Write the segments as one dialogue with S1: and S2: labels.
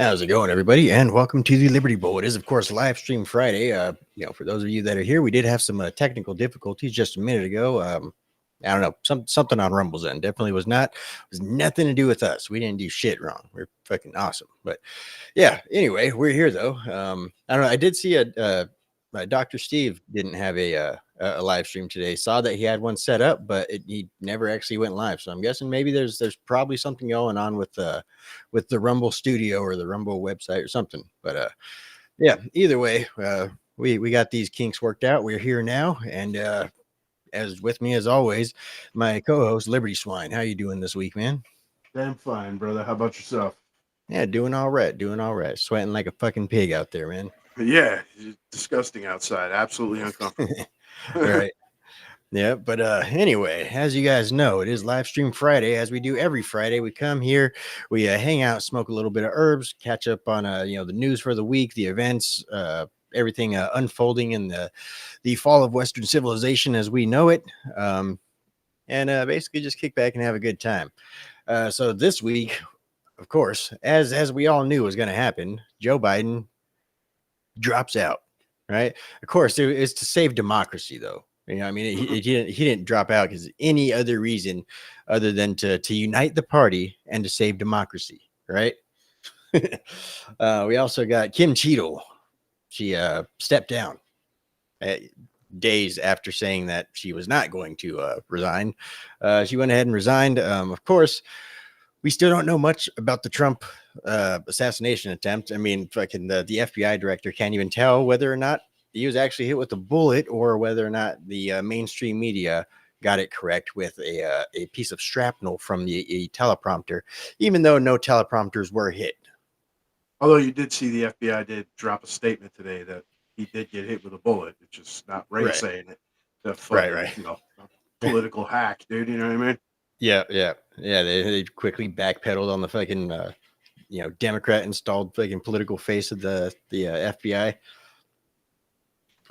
S1: How's it going, everybody? And welcome to the Liberty Bowl. It is, of course, live stream Friday. For those of you that are here, we did have some technical difficulties just a minute ago. I don't know, something on Rumble's end. Definitely was nothing to do with us. We didn't do shit wrong. We're fucking awesome. But yeah, anyway, we're here though. I don't know. I did see Dr. Steve didn't have a live stream today. Saw that he had one set up, but he never actually went live. So I'm guessing maybe there's probably something going on with the Rumble Studio or the Rumble website or something. But yeah, either way, we got these kinks worked out. We're here now, and as with me as always, my co-host Liberty Swine. How you doing this week, man?
S2: I'm fine, brother. How about yourself?
S1: Yeah, doing all right. Sweating like a fucking pig out there, man.
S2: Yeah, it's disgusting outside. Absolutely uncomfortable.
S1: Right. Yeah, but anyway, as you guys know, it is live stream Friday. As we do every Friday, we come here, we hang out, smoke a little bit of herbs, catch up on the news for the week, the events, everything unfolding in the fall of Western civilization as we know it, and basically just kick back and have a good time. So this week, of course, as we all knew was going to happen, Joe Biden drops out. Right? Of course, it's to save democracy, though. I mean, he didn't drop out because any other reason other than to unite the party and to save democracy, right? We also got Kim Cheadle. She stepped down days after saying that she was not going to resign. She went ahead and resigned. Of course, we still don't know much about the Trump assassination attempt. I mean, fucking the FBI director can't even tell whether or not he was actually hit with a bullet or whether or not the mainstream media got it correct with a piece of shrapnel from the teleprompter, even though no teleprompters were hit.
S2: Although you did see the FBI did drop a statement today that he did get hit with a bullet. It's just not right saying it. The fucking,
S1: Right.
S2: Political hack, dude. You know what I mean?
S1: Yeah. They quickly backpedaled on the fucking Democrat installed fucking political face of the FBI.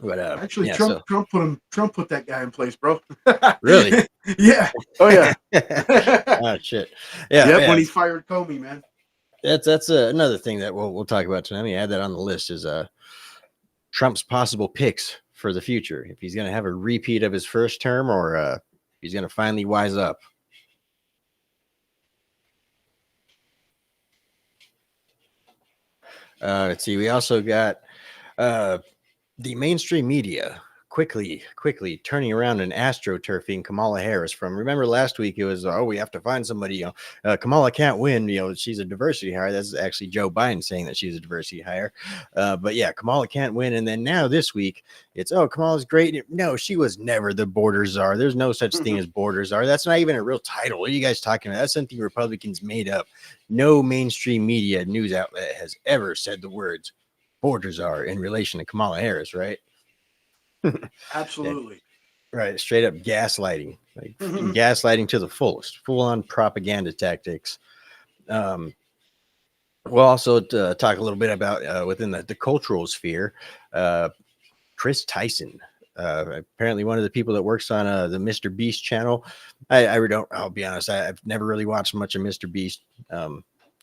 S1: But
S2: actually, Trump put that guy in place, bro.
S1: Really?
S2: Yeah. Oh yeah.
S1: Oh shit. Yeah.
S2: Yep. When he fired Comey, man.
S1: That's another thing that we'll talk about tonight. Let me add that on the list is Trump's possible picks for the future. If he's going to have a repeat of his first term or he's going to finally wise up. Let's see. We also got the mainstream media quickly turning around and astroturfing Kamala Harris from, remember last week it was, we have to find somebody, Kamala can't win, she's a diversity hire. That's actually Joe Biden saying that she's a diversity hire. But yeah, Kamala can't win. And then now this week it's, Kamala's great. No, she was never the border czar. There's no such thing as border czar. That's not even a real title. What are you guys talking about? That's something Republicans made up. No mainstream media news outlet has ever said the words border czar in relation to Kamala Harris, right?
S2: Absolutely.
S1: Right. Straight up gaslighting, gaslighting to the fullest, full on propaganda tactics. We'll also talk a little bit about within the cultural sphere, Chris Tyson, apparently one of the people that works on the Mr. Beast channel. I'll be honest, I've never really watched much of Mr. Beast.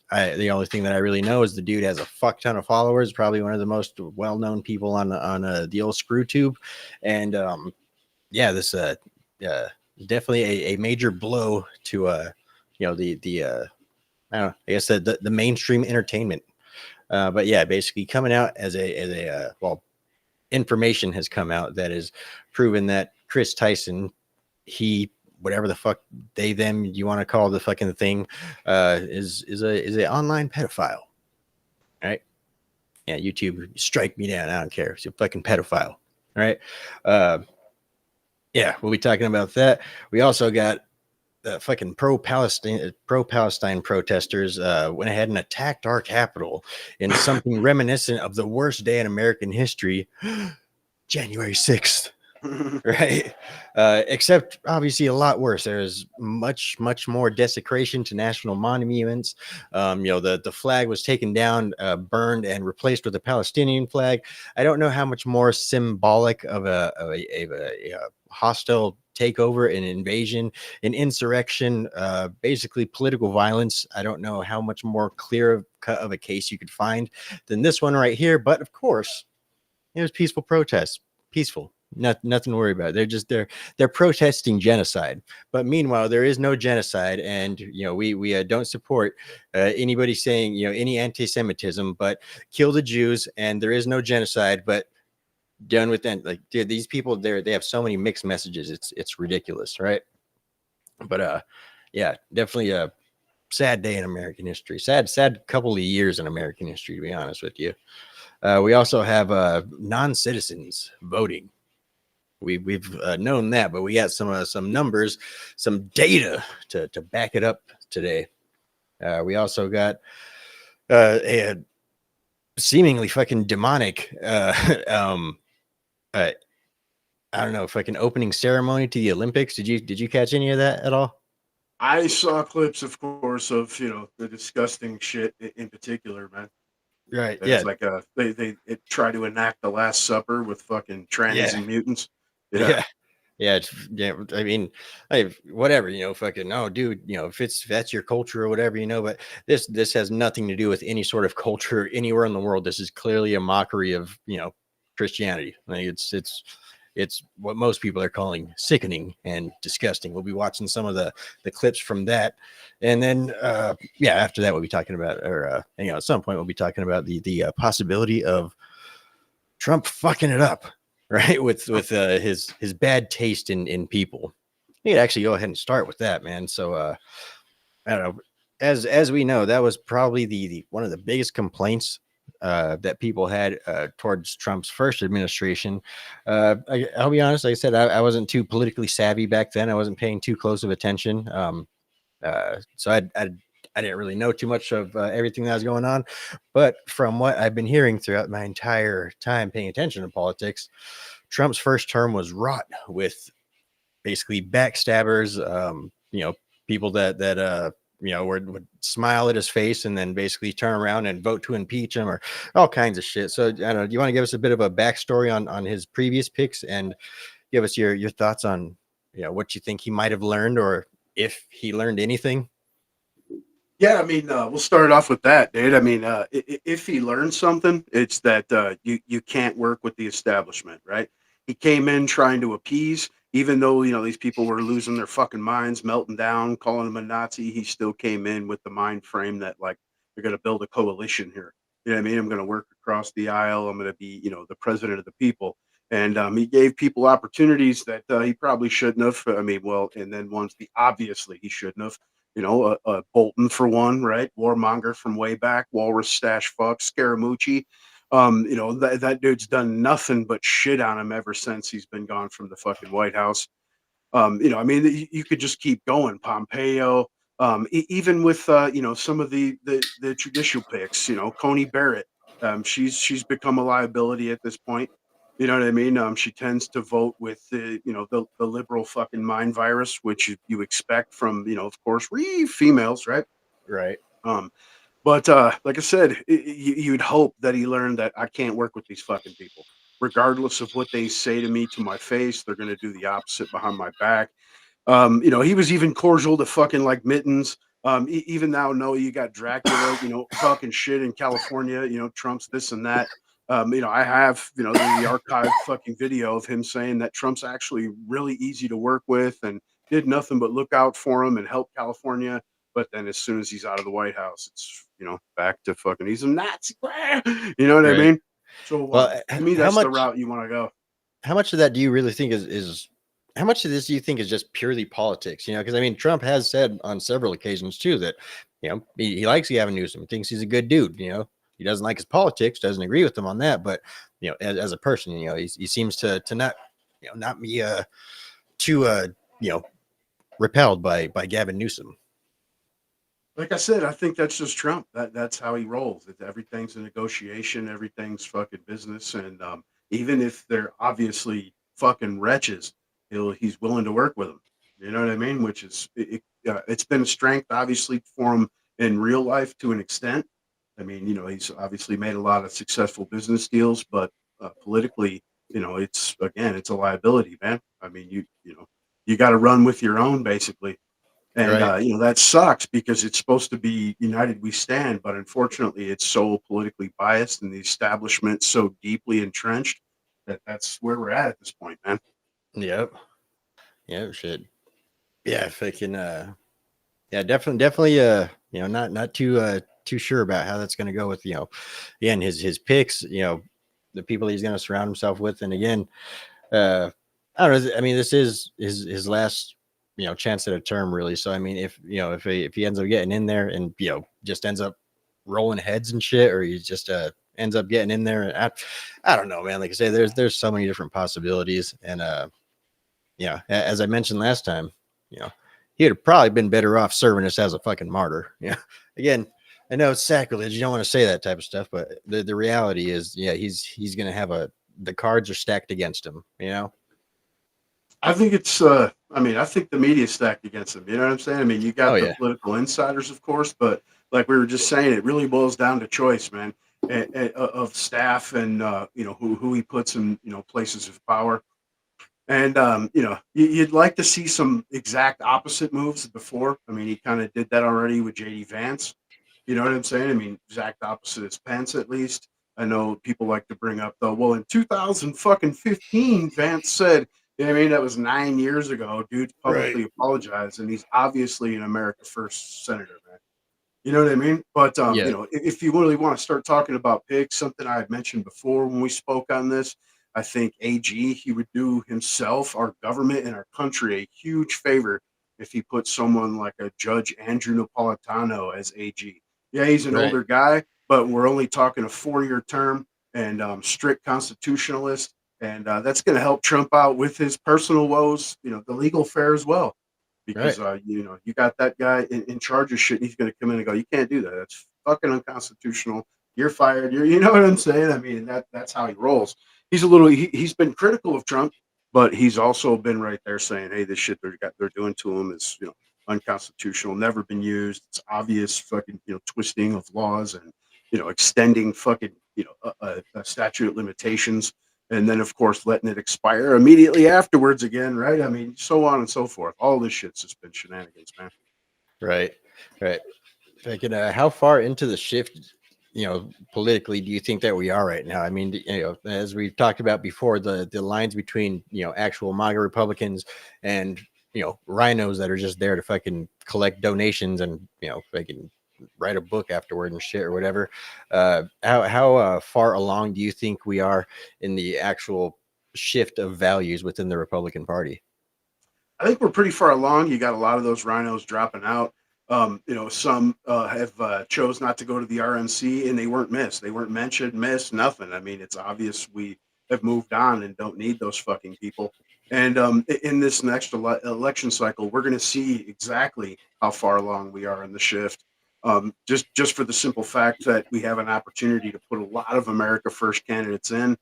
S1: The only thing that I really know is the dude has a fuck ton of followers, probably one of the most well-known people on the old screw tube. And this definitely a major blow to I don't know, I guess the mainstream entertainment. But yeah, basically coming out as information has come out that is proven that Chris Tyson, whatever the fuck them you want to call the fucking thing, is a online pedophile. Right? Yeah, YouTube, strike me down. I don't care. It's a fucking pedophile. Right? Yeah, we'll be talking about that. We also got the fucking pro-Palestine protesters went ahead and attacked our Capitol in something reminiscent of the worst day in American history, January 6th. right? Except obviously a lot worse. There's much more desecration to national monuments. The flag was taken down, burned, and replaced with a Palestinian flag. I don't know how much more symbolic of a hostile takeover, an invasion, an insurrection, basically political violence. I don't know how much more clear cut of a case you could find than this one right here. But of course, it was peaceful protests, peaceful. Nothing to worry about. They're protesting genocide, but meanwhile there is no genocide, and we don't support anybody saying any anti-Semitism, but kill the Jews, and there is no genocide, but done with that. Like, dude, these people they have so many mixed messages. It's ridiculous, right? But yeah, definitely a sad day in American history. Sad couple of years in American history, to be honest with you. We also have non-citizens voting. We've known that, but we got some numbers, some data to back it up today. We also got a seemingly fucking demonic, uh, I don't know, fucking opening ceremony to the Olympics. Did you catch any of that at all?
S2: I saw clips, of course, of the disgusting shit in particular, man.
S1: Right.
S2: That
S1: Yeah.
S2: it's like they try to enact the Last Supper with fucking trannies
S1: Yeah.
S2: and mutants. Yeah.
S1: Yeah. Yeah. I mean, whatever, fucking, oh, dude, if that's your culture or whatever, but this has nothing to do with any sort of culture anywhere in the world. This is clearly a mockery of, Christianity. Like it's what most people are calling sickening and disgusting. We'll be watching some of the clips from that, and then yeah, after that we'll be talking about, or at some point we'll be talking about the possibility of Trump fucking it up, right? With his bad taste in people. You could actually go ahead and start with that, man. So I don't know. As we know, that was probably the one of the biggest complaints that people had towards Trump's first administration. I'll be honest, like I said, I wasn't too politically savvy back then. I wasn't paying too close of attention. So I didn't really know too much of everything that was going on. But from what I've been hearing throughout my entire time paying attention to politics, Trump's first term was wrought with basically backstabbers, people that would smile at his face and then basically turn around and vote to impeach him, or all kinds of shit. So I don't know. Do you want to give us a bit of a backstory on his previous picks and give us your thoughts on what you think he might have learned, or if he learned anything?
S2: Yeah, I mean, we'll start off with that, dude. I mean, if he learned something, it's that you can't work with the establishment, right? He came in trying to appease, even though these people were losing their fucking minds, melting down, calling him a Nazi. He still came in with the mind frame that like they're going to build a coalition here. You know what I mean? I'm going to work across the aisle. I'm going to be the president of the people. And he gave people opportunities that he probably shouldn't have. I mean, well, and then ones the obviously he shouldn't have. Bolton for one, right? Warmonger from way back, Walrus Stash Fuck, Scaramucci. That dude's done nothing but shit on him ever since he's been gone from the fucking White House. I mean, you could just keep going. Pompeo, even with some of the traditional picks. Coney Barrett, she's become a liability at this point. You know what I mean? She tends to vote with the liberal fucking mind virus, which you expect from of course females, right?
S1: Right.
S2: Um, but like I said, you'd hope that he learned that I can't work with these fucking people, regardless of what they say to me to my face. They're going to do the opposite behind my back. He was even cordial to fucking like Mittens. Even now, no, you got Dracula, talking shit in California, Trump's this and that. I have, the archived fucking video of him saying that Trump's actually really easy to work with and did nothing but look out for him and help California. But then as soon as he's out of the White House, it's, back to fucking, he's a Nazi. You know what I
S1: Right.
S2: mean? So
S1: Well,
S2: to me,
S1: how
S2: that's the
S1: much
S2: route you want to go.
S1: how much of that do you really think is how much of this do you think is just purely politics? Because I mean, Trump has said on several occasions too that he likes Gavin Newsom, thinks he's a good dude. He doesn't like his politics, doesn't agree with him on that, but as a person, he seems to not not be too you know repelled by Gavin Newsom.
S2: Like I said, I think that's just Trump. That's how he rolls. Everything's a negotiation. Everything's fucking business. And even if they're obviously fucking wretches, he's willing to work with them. You know what I mean? Which is it's been a strength, obviously, for him in real life to an extent. I mean, he's obviously made a lot of successful business deals, but politically, it's a liability, man. I mean, you got to run with your own, basically. And
S1: Right.
S2: that sucks because it's supposed to be united we stand, but unfortunately, it's so politically biased and the establishment so deeply entrenched that that's where we're at this point, man.
S1: Yep. Yep. Shit. Yeah. If I can, yeah, definitely, not too sure about how that's going to go with, again, his picks, the people he's going to surround himself with. And again, uh, I don't know. I mean, this is his last, chance at a term, really. So, I mean, if he ends up getting in there and, just ends up rolling heads and shit, or he just, ends up getting in there, and I don't know, man. Like I say, there's so many different possibilities. And, as I mentioned last time, you know, he'd have probably been better off serving us as a fucking martyr. Yeah. Again, I know it's sacrilege. You don't want to say that type of stuff, but the reality is, yeah, he's gonna have the cards are stacked against him.
S2: I think I think the media stacked against him. You know what I'm saying? I mean, you
S1: Oh
S2: got the
S1: yeah.
S2: political insiders, of course, but like we were just saying, it really boils down to choice, man, of staff and who he puts in places of power. And you'd like to see some exact opposite moves before. I mean, he kind of did that already with JD Vance. You know what I'm saying? I mean, exact opposite is Pence, at least. I know people like to bring up though. Well, in 2015, Vance said, you know what I mean, that was 9 years ago. Dude
S1: Right.
S2: publicly apologized, and he's obviously an America First senator, man. You know what I mean? But
S1: Yeah.
S2: if you really want to start talking about picks, something I had mentioned before when we spoke on this, I think AG he would do himself, our government, and our country a huge favor if he put someone like a Judge Andrew Napolitano as AG. Yeah, he's an
S1: Right.
S2: older guy, but we're only talking a 4-year term and strict constitutionalist, and that's going to help Trump out with his personal woes, the legal fare as well
S1: Right.
S2: because you got that guy in charge of shit. And he's going to come in and go, you can't do that. That's fucking unconstitutional. You're fired. You know what I'm saying? I mean that's how he rolls. He's a little. He's been critical of Trump, but he's also been right there saying, hey, this shit they're doing to him is unconstitutional. Never been used. It's obvious fucking twisting of laws and extending fucking a statute of limitations and then of course letting it expire immediately afterwards again, right? I mean, so on and so forth. All this shit's just been shenanigans, man.
S1: Right. Right. Like, how far into the shift, politically, do you think that we are right now? I mean, as we've talked about before, the lines between actual MAGA Republicans and rhinos that are just there to fucking collect donations and fucking write a book afterward and shit or whatever. How far along do you think we are in the actual shift of values within the Republican Party?
S2: I think we're pretty far along. You got a lot of those rhinos dropping out. Some have chose not to go to the RNC, and they weren't missed. They weren't mentioned, missed, nothing. I mean, it's obvious we have moved on and don't need those fucking people. And in this next election cycle, we're going to see exactly how far along we are in the shift. Just for the simple fact that we have an opportunity to put a lot of America First candidates in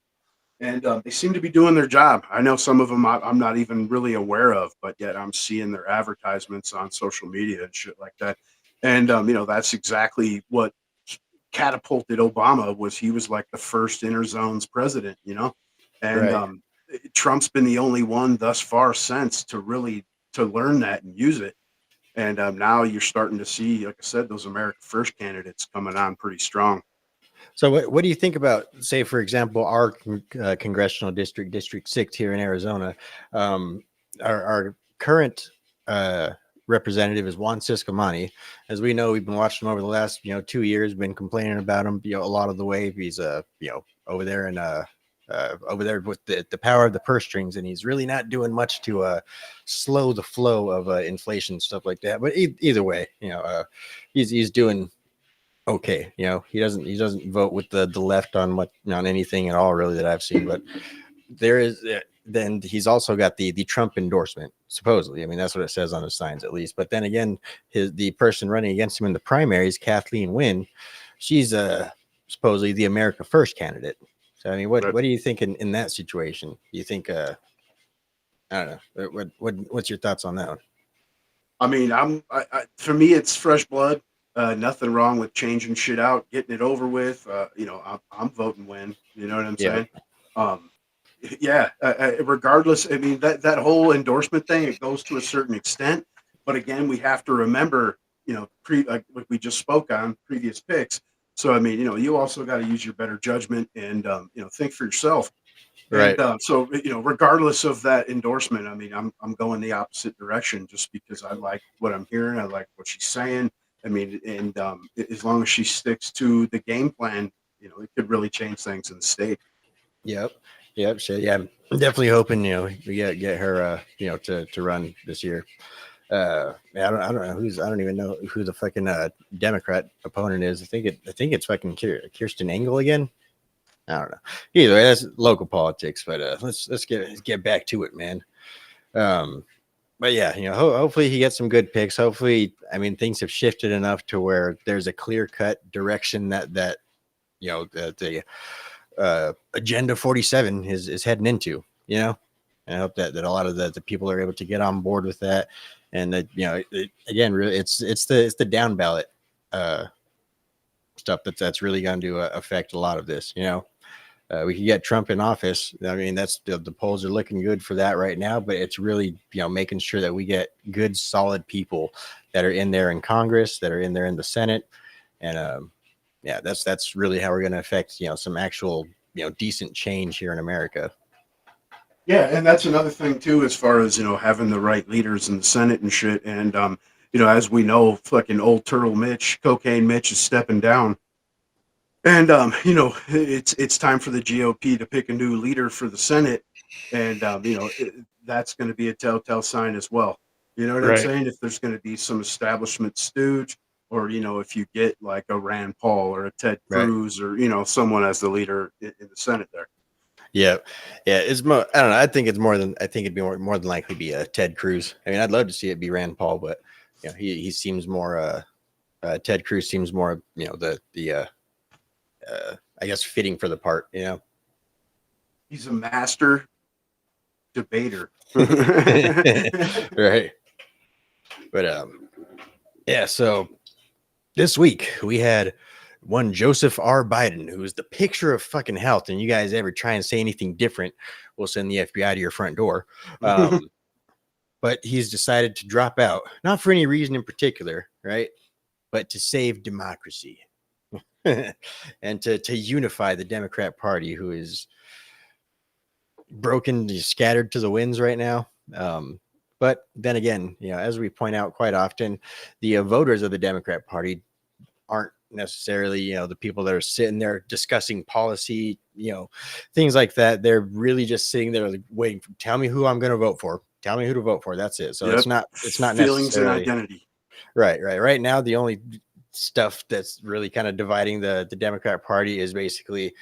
S2: and they seem to be doing their job. I know some of them I'm not even really aware of, but yet I'm seeing their advertisements on social media and shit like that. And that's exactly what catapulted Obama was he was like the first inner zones president, and
S1: Right.
S2: Trump's been the only one thus far since to really to learn that and use it. And now you're starting to see, like I said, those America First candidates coming on pretty strong.
S1: So, what do you think about, say, for example, our congressional district, District 6 here in Arizona? Um, our current uh, representative is Juan Ciscomani. As we know, we've been watching him over the last 2 years, been complaining about him a lot of the way. He's over there and over there with the power of the purse strings, and he's really not doing much to slow the flow of inflation, stuff like that. But either way, he's doing okay. He doesn't vote with the left on much on anything at all, really, that I've seen. But there is then he's also got the Trump endorsement, supposedly. I mean, that's what it says on his signs, at least. But then again, the person running against him in the primaries, Kathleen Wynne, she's supposedly the America First candidate. So I mean, what
S2: But
S1: what do you think in that situation? Do you think I don't know. What's your thoughts on that one?
S2: I mean, for me, it's fresh blood. Nothing wrong with changing shit out, getting it over with. I'm voting win. You know what I'm
S1: Yeah,
S2: saying? Um, yeah. Regardless, I mean that whole endorsement thing, it goes to a certain extent, but again, we have to remember, like we just spoke on previous picks. So I mean, you also got to use your better judgment and think for yourself. And
S1: right.
S2: so, regardless of that endorsement, I mean, I'm going the opposite direction just because I like what I'm hearing. I like what she's saying. I mean, and as long as she sticks to the game plan, it could really change things in the state.
S1: Yep. Yep. So yeah, I'm definitely hoping we get her to run this year. Yeah, I don't know I don't even know who the fucking Democrat opponent is. I think it's fucking Kirsten Engel again. I don't know. Either way, that's local politics. But let's get back to it, man. Um, but yeah, hopefully he gets some good picks. Hopefully, I mean, things have shifted enough to where there's a clear cut direction that the Agenda 47 is heading into. And I hope that a lot of the people are able to get on board with that, and that again, really, it's the down ballot uh, stuff that's really going to affect a lot of this. We could get Trump in office. I mean, that's the polls are looking good for that right now, but it's really, making sure that we get good, solid people that are in there in Congress, that are in there in the Senate. And yeah, that's really how we're going to affect, some actual, decent change here in America.
S2: Yeah, and that's another thing too, as far as having the right leaders in the Senate and shit. And as we know, fucking old turtle Mitch, cocaine Mitch, is stepping down. And it's time for the GOP to pick a new leader for the Senate, and that's going to be a telltale sign as well. You know what I'm
S3: Right.
S2: saying? If there's going to be some establishment stooge, or if you get like a Rand Paul or a Ted
S1: Right.
S2: Cruz, or someone as the leader in the Senate there.
S1: Yeah. Yeah. It's more, I don't know. I think it'd be more than likely be a Ted Cruz. I mean, I'd love to see it be Rand Paul, but he seems more, Ted Cruz seems more, I guess fitting for the part,
S2: He's a master debater.
S1: right. But yeah, so this week we had one Joseph R. Biden, who is the picture of fucking health. And you guys ever try and say anything different, we'll send the FBI to your front door. But he's decided to drop out, not for any reason in particular, right? But to save democracy and to unify the Democrat Party, who is broken, scattered to the winds right now. But then again, as we point out quite often, the voters of the Democrat Party aren't necessarily, the people that are sitting there discussing policy, things like that. They're really just sitting there like, waiting for, tell me who I'm going to vote for. Tell me who to vote for. That's it. So
S2: Yep.
S1: it's not
S2: feelings and
S1: necessarily
S2: identity.
S1: right. Right now, the only stuff that's really kind of dividing the Democrat Party is basically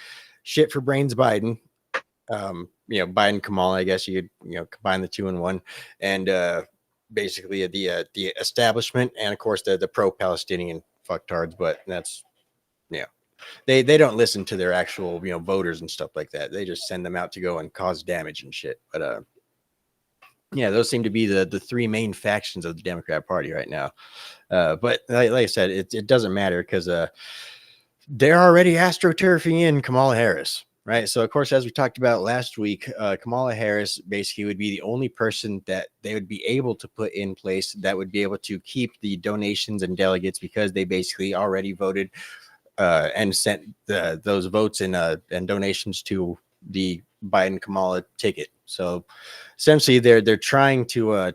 S1: shit for brains Biden. Biden Kamala, I guess you could combine the two in one, and basically the establishment, and of course the pro-Palestinian fucktards. But that's they don't listen to their actual voters and stuff like that. They just send them out to go and cause damage and shit. But yeah, those seem to be the three main factions of the Democrat Party right now. But like I said, it doesn't matter because they're already astroturfing in Kamala Harris. Right. So, of course, as we talked about last week, Kamala Harris basically would be the only person that they would be able to put in place that would be able to keep the donations and delegates, because they basically already voted and sent those votes and donations to the Biden Kamala ticket. So essentially, they're trying to I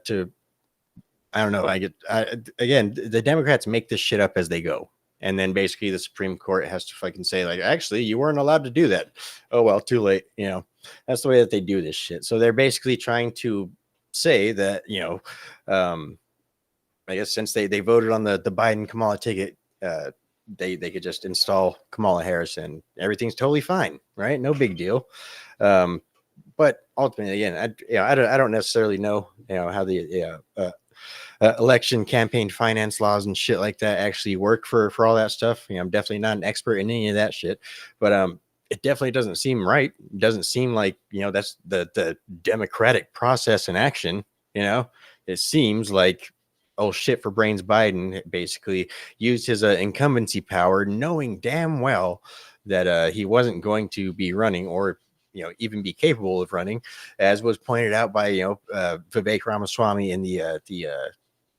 S1: don't know. Again, the Democrats make this shit up as they go. And then basically the Supreme Court has to fucking say, like, actually, you weren't allowed to do that. Oh, well, too late. That's the way that they do this shit. So they're basically trying to say that, I guess since they voted on the Biden Kamala ticket, they could just install Kamala Harris and everything's totally fine. Right. No big deal. But ultimately, again, I don't necessarily know, how the election campaign finance laws and shit like that actually work for all that stuff. I'm definitely not an expert in any of that shit, but it definitely doesn't seem right. It doesn't seem like, that's the democratic process in action. It seems like, oh shit for brains, Biden basically used his incumbency power, knowing damn well that he wasn't going to be running, or even be capable of running, as was pointed out by Vivek Ramaswamy in the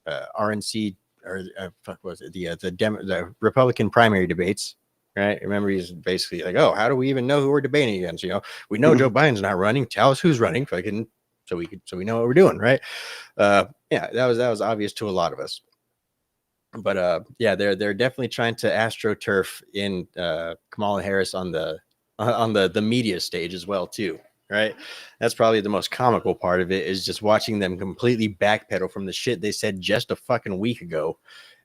S1: RNC, or fuck was it, the Republican primary debates. Right. Remember, he's basically like, oh, how do we even know who we're debating against? We know Joe Biden's not running. Tell us who's running, so we know what we're doing. Right. Yeah, that was obvious to a lot of us. But yeah, they're definitely trying to astroturf in Kamala Harris on the media stage as well too. Right. That's probably the most comical part of it, is just watching them completely backpedal from the shit they said just a fucking week ago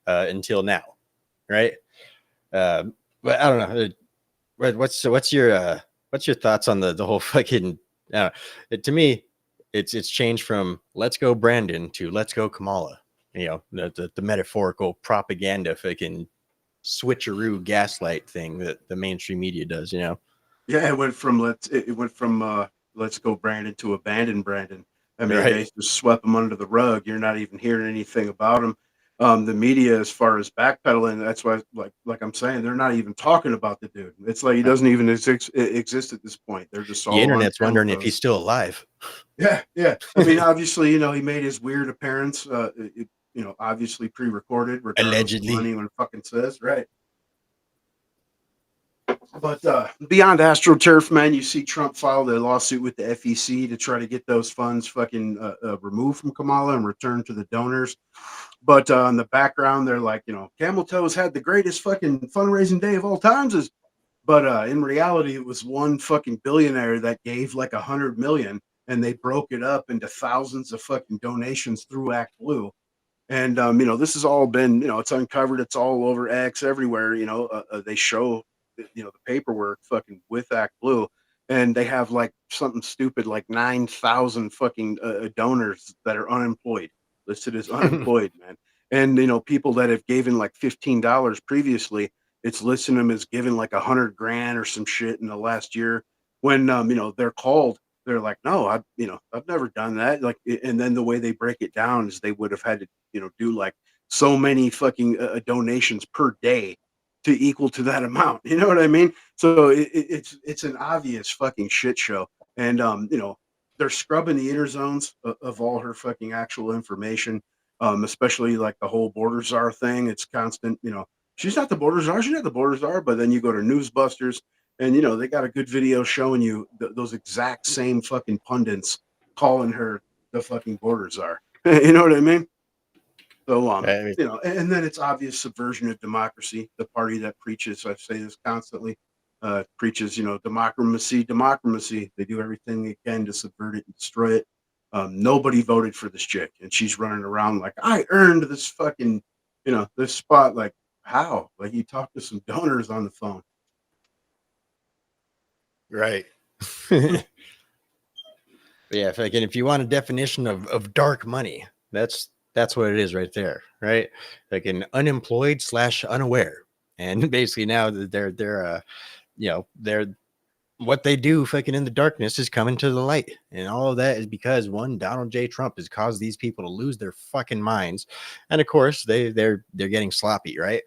S1: until now. Right. Uh, but I don't know. What's your thoughts on the whole fucking? To me, it's changed from "Let's go Brandon" to "Let's go Kamala." The metaphorical propaganda fucking switcheroo gaslight thing that the mainstream media does.
S2: Yeah, it went from let's go Brandon to abandon Brandon. I mean,
S1: Right.
S2: they just swept him under the rug. You're not even hearing anything about him. The media, as far as backpedaling, that's why, like I'm saying, they're not even talking about the dude. It's like he doesn't even exist at this point. They're just
S1: The
S2: all on
S1: internet's
S2: camel
S1: wondering if he's
S2: toes.
S1: still alive.
S2: Yeah, yeah. I mean, obviously, he made his weird appearance. Obviously pre-recorded, regardless of what
S1: Allegedly.
S2: anyone fucking says, right? But beyond AstroTurf, man, you see Trump filed a lawsuit with the FEC to try to get those funds fucking removed from Kamala and returned to the donors. But in the background, they're like, Camel Toes had the greatest fucking fundraising day of all times. But in reality, it was one fucking billionaire that gave like 100 million, and they broke it up into thousands of fucking donations through Act Blue. And this has all been, it's uncovered. It's all over X everywhere. They show, the paperwork fucking with Act Blue, and they have like something stupid like 9,000 fucking donors that are unemployed, listed as unemployed, man. And people that have given like $15 previously, it's listing them as giving like 100 grand or some shit in the last year. When they're called, they're like, no, I've never done that. Like, and then the way they break it down is they would have had to do like so many fucking donations per day to equal to that amount. You know what I mean? So it's an obvious fucking shit show. And they're scrubbing the inner zones of all her fucking actual information, especially like the whole border czar thing. It's constant. She's not the border czar. She's not the border czar. But then you go to Newsbusters, and they got a good video showing you those exact same fucking pundits calling her the fucking border czar. You know what I mean? So,
S1: I mean,
S2: and then it's obvious subversion of democracy. The party that preaches, I say this constantly, preaches, democracy, democracy. They do everything they can to subvert it and destroy it. Nobody voted for this chick, and she's running around like, I earned this fucking, this spot. Like, how? Like, you talked to some donors on the phone.
S1: right. Yeah, if you want a definition of dark money, that's what it is right there, right? Like an unemployed / unaware, and basically now that they're what they do fucking in the darkness is coming to the light, and all of that is because one Donald J. Trump has caused these people to lose their fucking minds, and of course they're getting sloppy, right?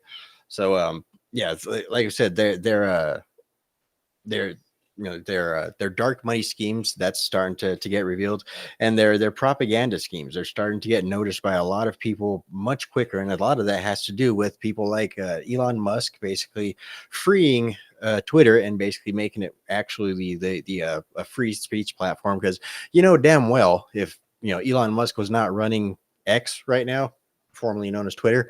S1: So yeah, like I said, they're their dark money schemes that's starting to get revealed, and their propaganda schemes are starting to get noticed by a lot of people much quicker, and a lot of that has to do with people like Elon Musk basically freeing Twitter and basically making it actually the a free speech platform, because damn well if Elon Musk was not running X right now, formerly known as Twitter,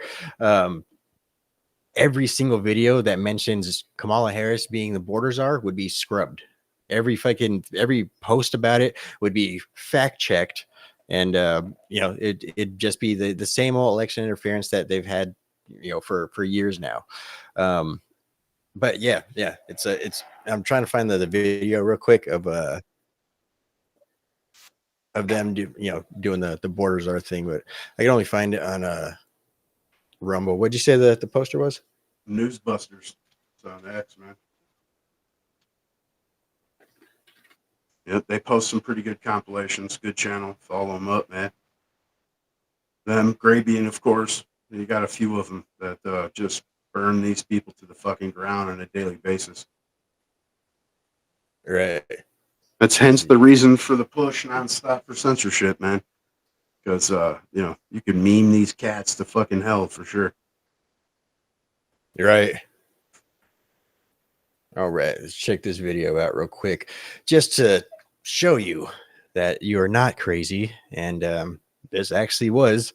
S1: every single video that mentions Kamala Harris being the border czar would be scrubbed. Every post about it would be fact checked, and it'd just be the same old election interference that they've had for years now. But yeah, it's I'm trying to find the video real quick of them doing the border czar thing, but I can only find it on Rumble. What'd you say the poster was?
S2: Newsbusters. It's on X, man. Yep, they post some pretty good compilations. Good channel. Follow them up, man. Them, Grabian, of course. You got a few of them that just burn these people to the fucking ground on a daily basis.
S1: Right.
S2: That's hence the reason for the push nonstop for censorship, man. Because you can meme these cats to fucking hell for sure.
S1: Right. All right, let's check this video out real quick, just to show you that you are not crazy. And this actually was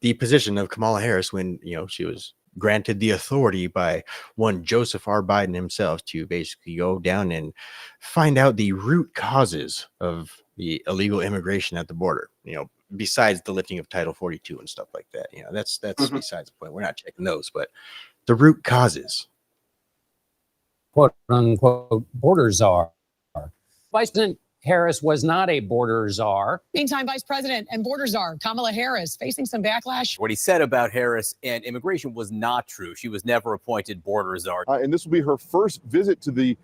S1: the position of Kamala Harris when she was granted the authority by one Joseph R. Biden himself to basically go down and find out the root causes of the illegal immigration at the border. Besides the lifting of Title 42 and stuff like that. That's besides the point. We're not checking those, but the root causes.
S3: Quote unquote border czar. Vice President Harris was not a border czar.
S4: Meantime, Vice President and border czar Kamala Harris facing some backlash.
S5: What he said about Harris and immigration was not true. She was never appointed border czar.
S6: And this will be her first visit to the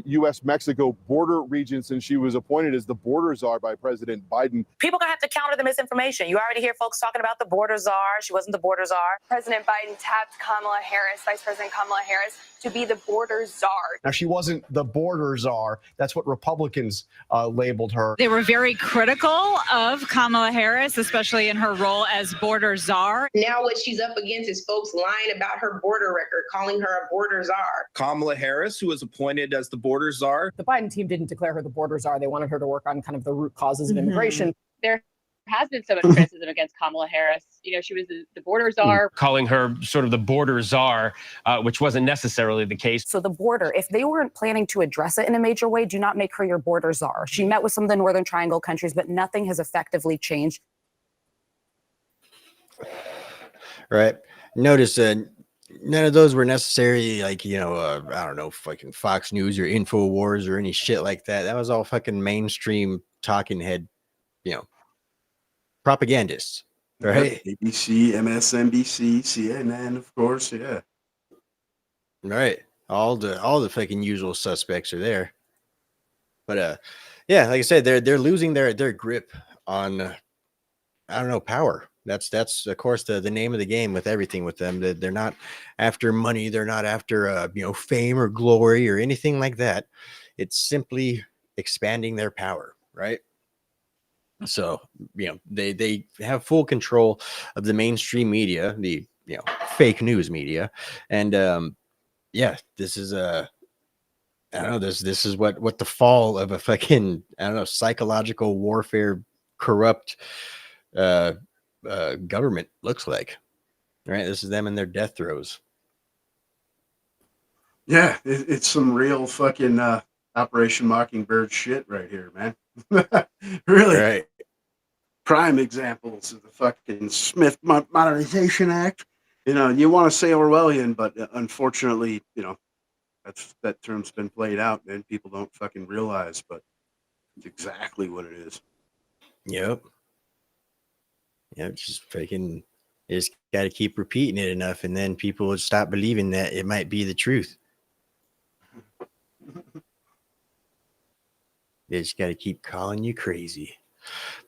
S6: U.S.-Mexico border region since she was appointed as the border czar by President Biden.
S7: People are going to have to counter the misinformation. You already hear folks talking about the border czar. She wasn't the border czar.
S8: President Biden tapped Kamala Harris, Vice President Kamala Harris, to be the border czar.
S9: Now, she wasn't the border czar. That's what Republicans labeled her.
S10: They were very critical of Kamala Harris, especially in her role as border czar.
S11: Now what she's up against is folks lying about her border record, calling her a border czar.
S12: Kamala Harris, who was appointed as the border czar.
S13: The Biden team didn't declare her the border czar. They wanted her to work on kind of the root causes of immigration.
S14: There has been so much criticism against Kamala Harris. She was the border czar.
S15: Calling her sort of the border czar, which wasn't necessarily the case.
S7: So the border, if they weren't planning to address it in a major way, do not make her your border czar. She met with some of the Northern Triangle countries, but nothing has effectively changed.
S1: Right. Notice none of those were necessarily like, I don't know, fucking Fox News or InfoWars or any shit like that. That was all fucking mainstream talking head, propagandists, right?
S2: ABC, MSNBC, CNN, of course. Yeah.
S1: Right. All the fucking usual suspects are there. But yeah, like I said, they're losing their grip on I don't know, power. That's of course the name of the game with everything with them. They're not after money, they're not after fame or glory or anything like that. It's simply expanding their power, right? So, they have full control of the mainstream media, the fake news media. And this is I don't know, this is what the fall of a fucking, I don't know, psychological warfare, corrupt government looks like, right? This is them in their death throes.
S2: Yeah, it's some real fucking Operation Mockingbird shit right here, man. Really,
S1: right?
S2: Prime examples of the fucking Smith Modernization Act. You want to say Orwellian, but unfortunately, that term's been played out, and people don't fucking realize, but it's exactly what it is.
S1: Yep. Just freaking, you just got to keep repeating it enough, and then people would stop believing that it might be the truth. They just got to keep calling you crazy.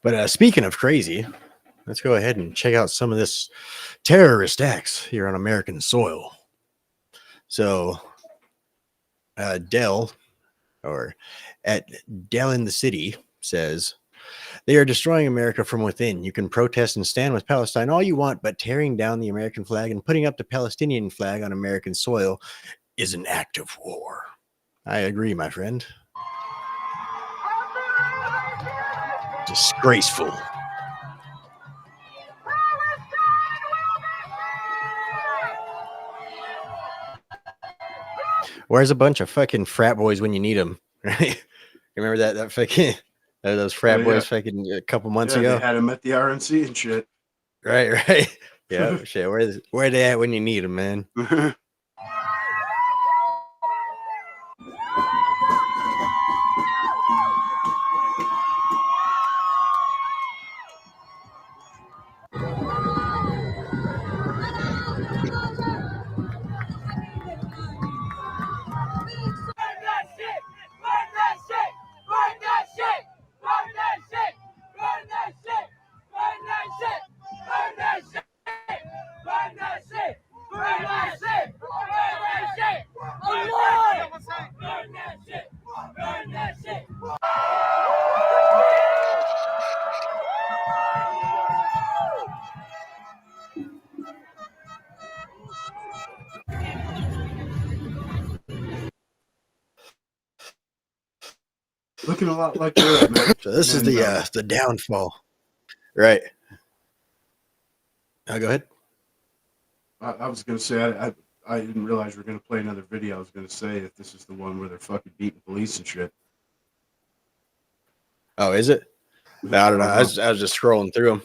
S1: But speaking of crazy, let's go ahead and check out some of this terrorist acts here on American soil. So, Dell, or at Dell in the City, says, they are destroying America from within. You can protest and stand with Palestine all you want, but tearing down the American flag and putting up the Palestinian flag on American soil is an act of war. I agree, my friend. Disgraceful. Where's a bunch of fucking frat boys when you need them? Right? Remember that fucking those frat boys fucking a couple months ago?
S2: They had them at the RNC and shit.
S1: Right. Yeah, shit. Where they at when you need them, man?
S2: Looking a lot like Europe, man.
S1: So this is
S2: And,
S1: the downfall, right? Go ahead.
S2: I was gonna say I didn't realize we are gonna play another video. I was gonna say if this is the one where they're fucking beating police and shit.
S1: Oh, is it? I don't know. I was just scrolling through them.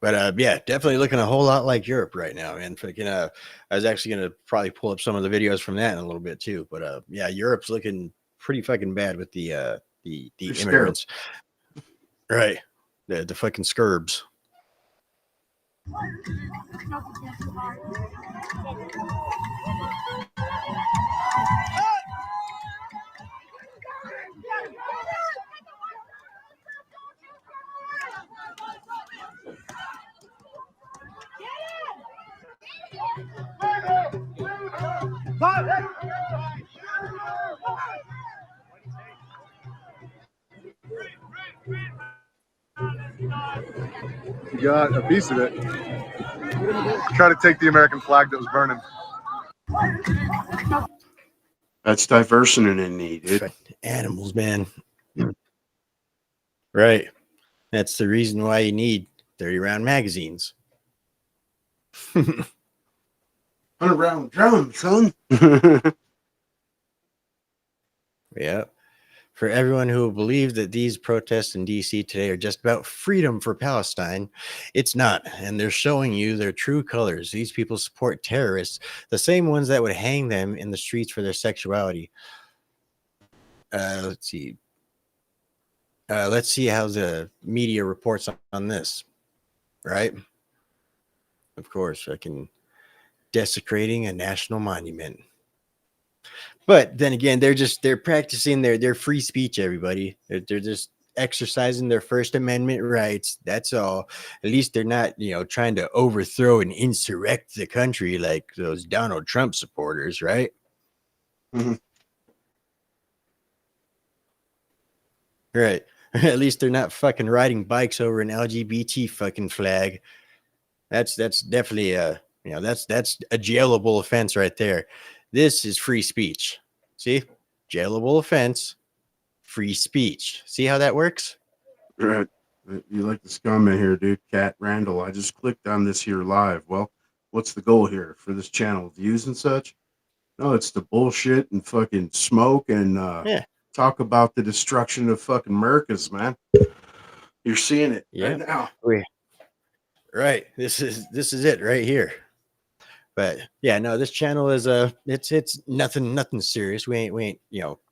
S1: But yeah, definitely looking a whole lot like Europe right now, man. Freaking, I was actually gonna probably pull up some of the videos from that in a little bit too. But yeah, Europe's looking pretty fucking bad with the immigrants, right? The fucking scurbs.
S6: You got a piece of it. Try to take the American flag that was burning.
S2: That's diversity in need, dude.
S1: Animals, man. Right. That's the reason why you need 30 round magazines.
S2: 100 round drum, son.
S1: Yeah. For everyone who believes that these protests in DC today are just about freedom for Palestine, it's not. And they're showing you their true colors. These people support terrorists, the same ones that would hang them in the streets for their sexuality. Let's see. Let's see how the media reports on this. Right? Of course, I can desecrating a national monument. But then again, they're practicing their free speech, everybody. They're just exercising their First Amendment rights. That's all. At least they're not, trying to overthrow and insurrect the country like those Donald Trump supporters, right?
S2: Mm-hmm.
S1: Right. At least they're not fucking riding bikes over an LGBT fucking flag. That's definitely that's a jailable offense right there. This is free speech. See? Jailable offense, free speech. See how that works?
S2: Right. You like this comment here, dude. Cat Randall. I just clicked on this here live. Well, what's the goal here for this channel? Views and such? No, it's the bullshit and fucking smoke and talk about the destruction of fucking Americas, man. You're seeing it right now.
S1: Right. This is it right here. But yeah, no, this channel is it's nothing serious. We ain't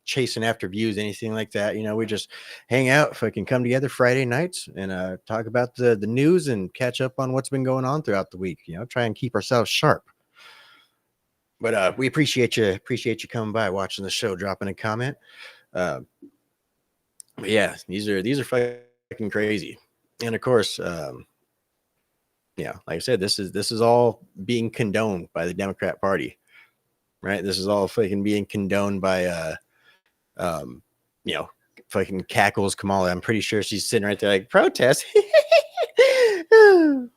S1: chasing after views, anything like that. We just hang out, fucking come together Friday nights and talk about the news and catch up on what's been going on throughout the week. Try and keep ourselves sharp. But we appreciate you coming by, watching the show, dropping a comment. But yeah, these are fucking crazy. And of course, like I said, this is all being condoned by the Democrat Party, right? This is all fucking being condoned by fucking cackles Kamala. I'm pretty sure she's sitting right there like protest. I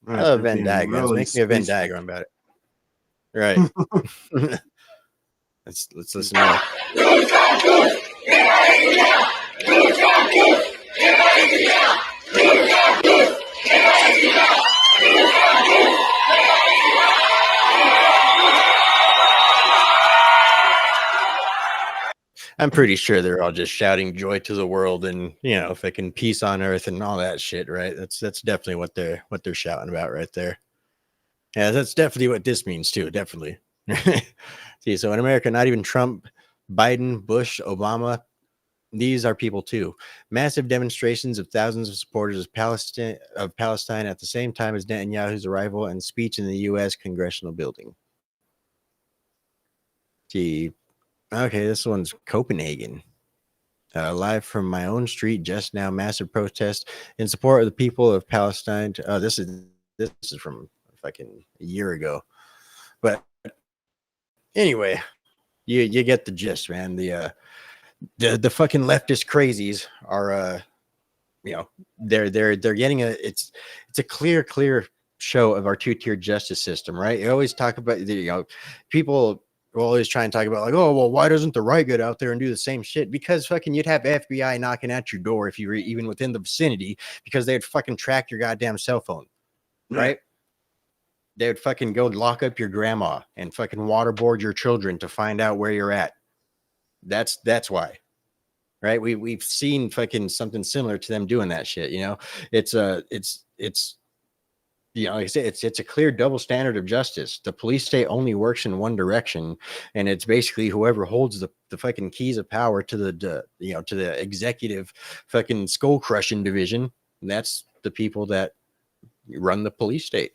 S1: love Venn diagrams.
S2: Really
S1: Make me a Venn diagram about it. Right. let's listen to I'm pretty sure they're all just shouting joy to the world and fucking peace on earth and all that shit, right? That's definitely what they're shouting about right there. Yeah, that's definitely what this means too. Definitely. See, so in America, not even Trump, Biden, Bush, Obama, these are people too. Massive demonstrations of thousands of supporters of Palestine at the same time as Netanyahu's arrival and speech in the U.S. congressional building. See, okay, this one's Copenhagen. Live from my own street just now, massive protest in support of the people of Palestine. This is from fucking a year ago. But anyway, you get the gist, man. The fucking leftist crazies are they're getting it's a clear show of our two-tier justice system, right? You always talk about people we'll always try and talk about like, oh, well, why doesn't the right get out there and do the same shit? Because fucking you'd have FBI knocking at your door if you were even within the vicinity, because they'd fucking track your goddamn cell phone, right? They would fucking go lock up your grandma and fucking waterboard your children to find out where you're at. That's why, right? We've seen fucking something similar to them doing that shit. You know, it's you know, like I say, it's a clear double standard of justice. The police state only works in one direction, and it's basically whoever holds the fucking keys of power to the you know, to the executive fucking skull crushing division. And that's the people that run the police state,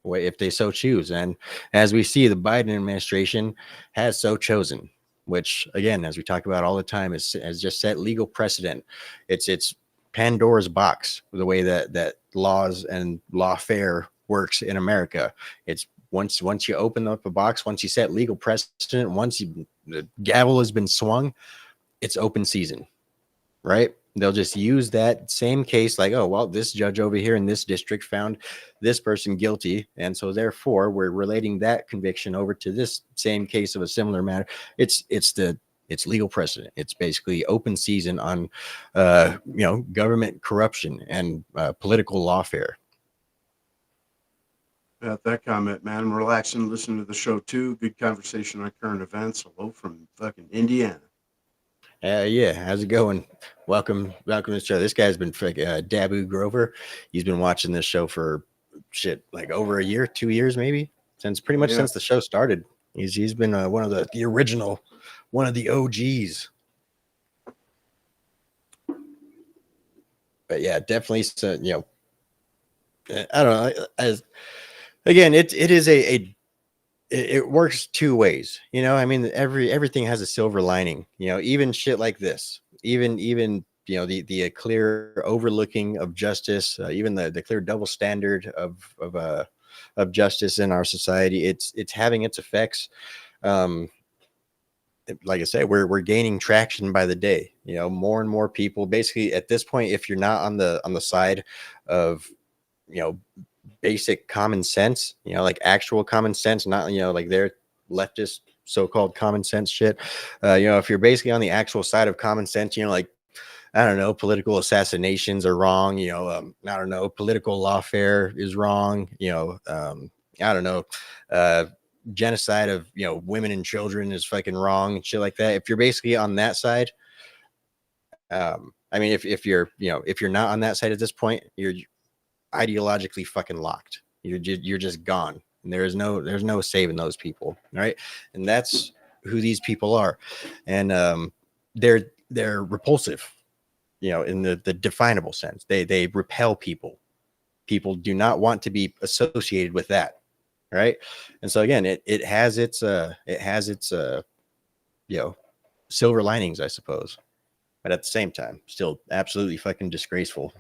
S1: if they so choose. And as we see, the Biden administration has so chosen, which again, as we talk about all the time, has just set legal precedent. It's Pandora's box, the way that laws and lawfare works in America. It's once you open up a box, once you set legal precedent, once the gavel has been swung, it's open season, right? They'll just use that same case, like, oh, well, this judge over here in this district found this person guilty, and so therefore we're relating that conviction over to this same case of a similar matter. It's legal precedent. It's basically open season on, you know, government corruption and political lawfare.
S2: About that comment, man. I'm relaxing, listening to the show too. Good conversation on current events. Hello from fucking Indiana.
S1: Yeah, how's it going? Welcome to the show. This guy's been Dabu Grover. He's been watching this show for shit like over a year, 2 years maybe, since pretty much since the show started. He's been one of the original, one of the OGs. But yeah, definitely. So, you know, I don't know. As again, it is it works two ways. You know, I mean, everything has a silver lining. You know, even shit like this, even you know, the clear overlooking of justice, even the clear double standard of justice in our society. It's having its effects. Like I said, we're gaining traction by the day. You know, more and more people. Basically, at this point, if you're not on the side of, you know, basic common sense, you know, like actual common sense, not, you know, like their leftist so-called common sense shit. You know, if you're basically on the actual side of common sense, you know, like, I don't know, political assassinations are wrong. You know, I don't know, political lawfare is wrong. You know, I don't know, genocide of, you know, women and children is fucking wrong and shit like that. If you're basically on that side, I mean, if you're, you know, if you're not on that side at this point, you're ideologically fucking locked. You're just gone, and there's no saving those people, right? And that's who these people are, and they're repulsive, you know, in the definable sense. They repel people. People do not want to be associated with that, right? And so again, it has its you know, silver linings, I suppose, but at the same time, still absolutely fucking disgraceful.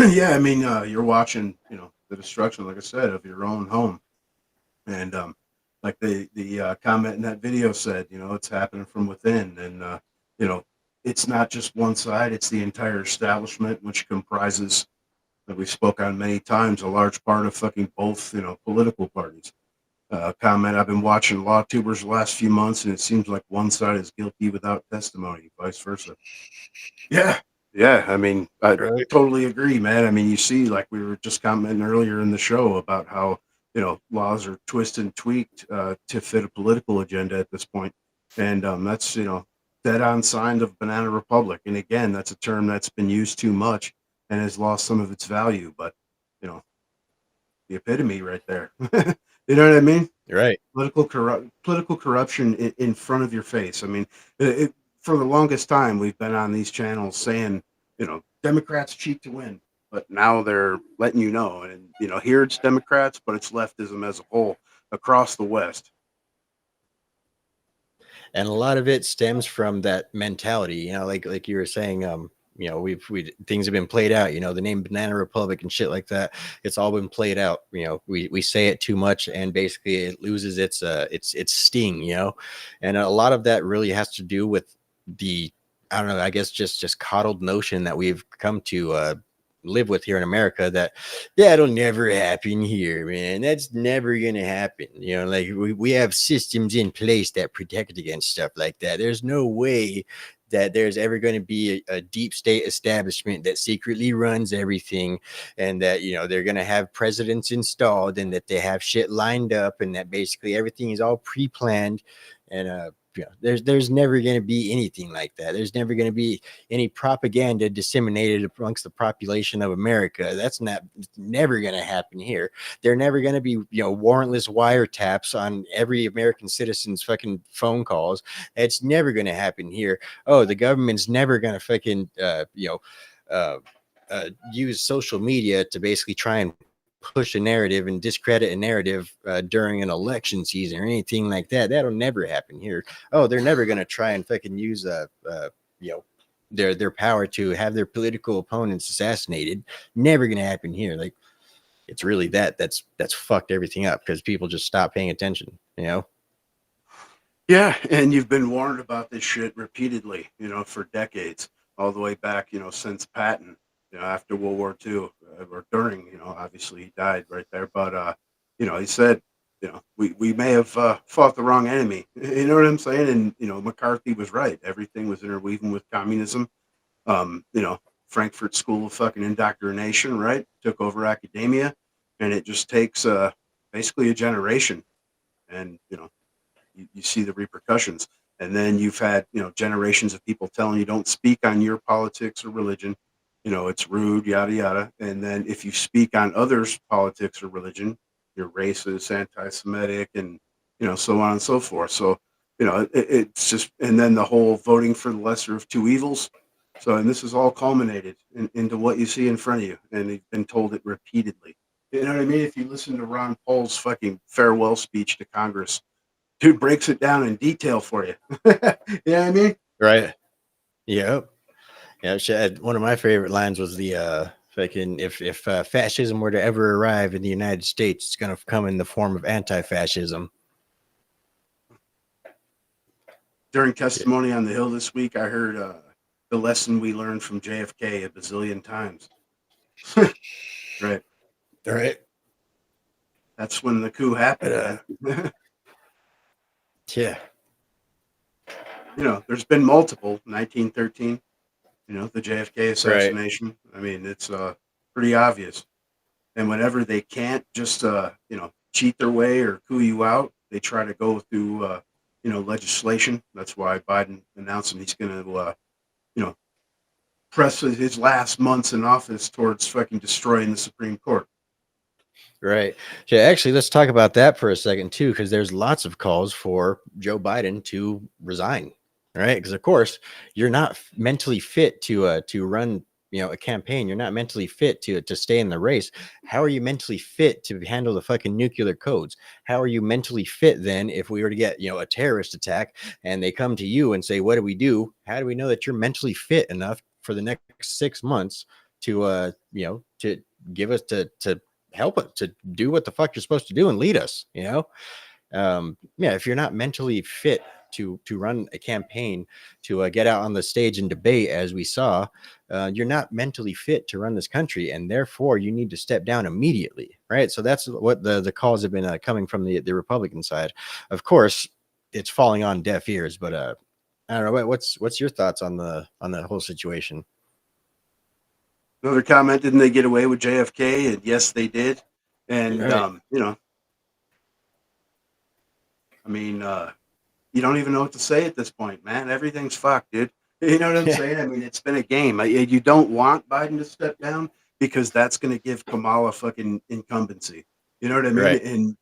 S2: Yeah, I mean, you're watching, you know, the destruction, like I said, of your own home, and like the comment in that video said, you know, it's happening from within, and you know, it's not just one side; it's the entire establishment, which comprises, that we spoke on many times, a large part of fucking both, you know, political parties. Comment: I've been watching law tubers the last few months, and it seems like one side is guilty without testimony, vice versa. Yeah, I mean, I totally agree, man. I mean, you see, like we were just commenting earlier in the show about how, you know, laws are twisted and tweaked to fit a political agenda at this point. And that's, you know, dead on sign of banana republic. And again, that's a term that's been used too much and has lost some of its value. But, you know, the epitome right there. You know what I mean?
S1: Right.
S2: Political corruption in front of your face. I mean, for the longest time, we've been on these channels saying, you know, Democrats cheat to win, but now they're letting you know, and you know, here it's Democrats, but it's leftism as a whole across the West.
S1: And a lot of it stems from that mentality, you know, like you were saying, you know, we things have been played out, you know, the name Banana Republic and shit like that. It's all been played out. You know, we say it too much, and basically it loses its sting, you know. And a lot of that really has to do with the, I don't know, I guess just coddled notion that we've come to live with here in America, that'll never happen here, man. That's never gonna happen. You know, like we have systems in place that protect against stuff like that. There's no way that there's ever going to be a deep state establishment that secretly runs everything, and that, you know, they're going to have presidents installed, and that they have shit lined up, and that basically everything is all pre-planned. And you know, there's never going to be anything like that. There's never going to be any propaganda disseminated amongst the population of America. That's never going to happen here. They're never going to be, you know, warrantless wiretaps on every American citizen's fucking phone calls. It's never going to happen here. Oh, the government's never going to fucking use social media to basically try and push a narrative and discredit a narrative during an election season or anything like that. That'll never happen here. Oh, they're never going to try and fucking use you know, their power to have their political opponents assassinated. Never going to happen here. Like, it's really that's fucked everything up, because people just stop paying attention, you know?
S2: Yeah, and you've been warned about this shit repeatedly, you know, for decades, all the way back, you know, since Patton, you know, after World War II, or during, you know, obviously he died right there, but you know, he said, you know, we may have fought the wrong enemy, you know what I'm saying? And, you know, McCarthy was right. Everything was interweaving with communism. You know, Frankfurt School of fucking indoctrination, right? Took over academia, and it just takes basically a generation, and, you know, you see the repercussions. And then you've had, you know, generations of people telling you don't speak on your politics or religion, you know, it's rude, yada yada. And then if you speak on others' politics or religion, you're racist, anti-Semitic, and, you know, so on and so forth. So, you know, it's just, and then the whole voting for the lesser of two evils. So, and this is all culminated into what you see in front of you, and you've been told it repeatedly. You know what I mean? If you listen to Ron Paul's fucking farewell speech to Congress, dude breaks it down in detail for you. You know what I mean?
S1: Right. Yep. Yeah. One of my favorite lines was the fucking, if fascism were to ever arrive in the United States, it's going to come in the form of anti-fascism.
S2: During testimony on the Hill this week, I heard the lesson we learned from JFK a bazillion times. Right.
S1: Right.
S2: That's when the coup happened.
S1: Yeah.
S2: You know, there's been multiple. 1913, you know, the JFK assassination. Right. I mean, it's pretty obvious. And whenever they can't just, you know, cheat their way or coup you out, they try to go through, you know, legislation. That's why Biden announced he's going to, you know, press his last months in office towards fucking destroying the Supreme Court.
S1: Right. Yeah, actually, let's talk about that for a second too, because there's lots of calls for Joe Biden to resign. Right, because of course you're not mentally fit to run, you know, a campaign. You're not mentally fit to stay in the race. How are you mentally fit to handle the fucking nuclear codes? How are you mentally fit then if we were to get, you know, a terrorist attack and they come to you and say, what do we do? How do we know that you're mentally fit enough for the next 6 months to you know, to give us to help us to do what the fuck you're supposed to do and lead us, you know? Yeah, if you're not mentally fit to run a campaign, to get out on the stage and debate, as we saw, you're not mentally fit to run this country, and therefore you need to step down immediately, right? So that's what the calls have been coming from the Republican side. Of course, it's falling on deaf ears, but I don't know. What's your thoughts on the whole situation?
S2: Another comment: didn't they get away with JFK? And yes, they did. And
S1: right.
S2: You know, I mean, you don't even know what to say at this point, man. Everything's fucked, dude. You know what I'm saying? I mean, it's been a game. You don't want Biden to step down because that's going to give Kamala fucking incumbency. You know what I mean?
S1: Right.
S2: And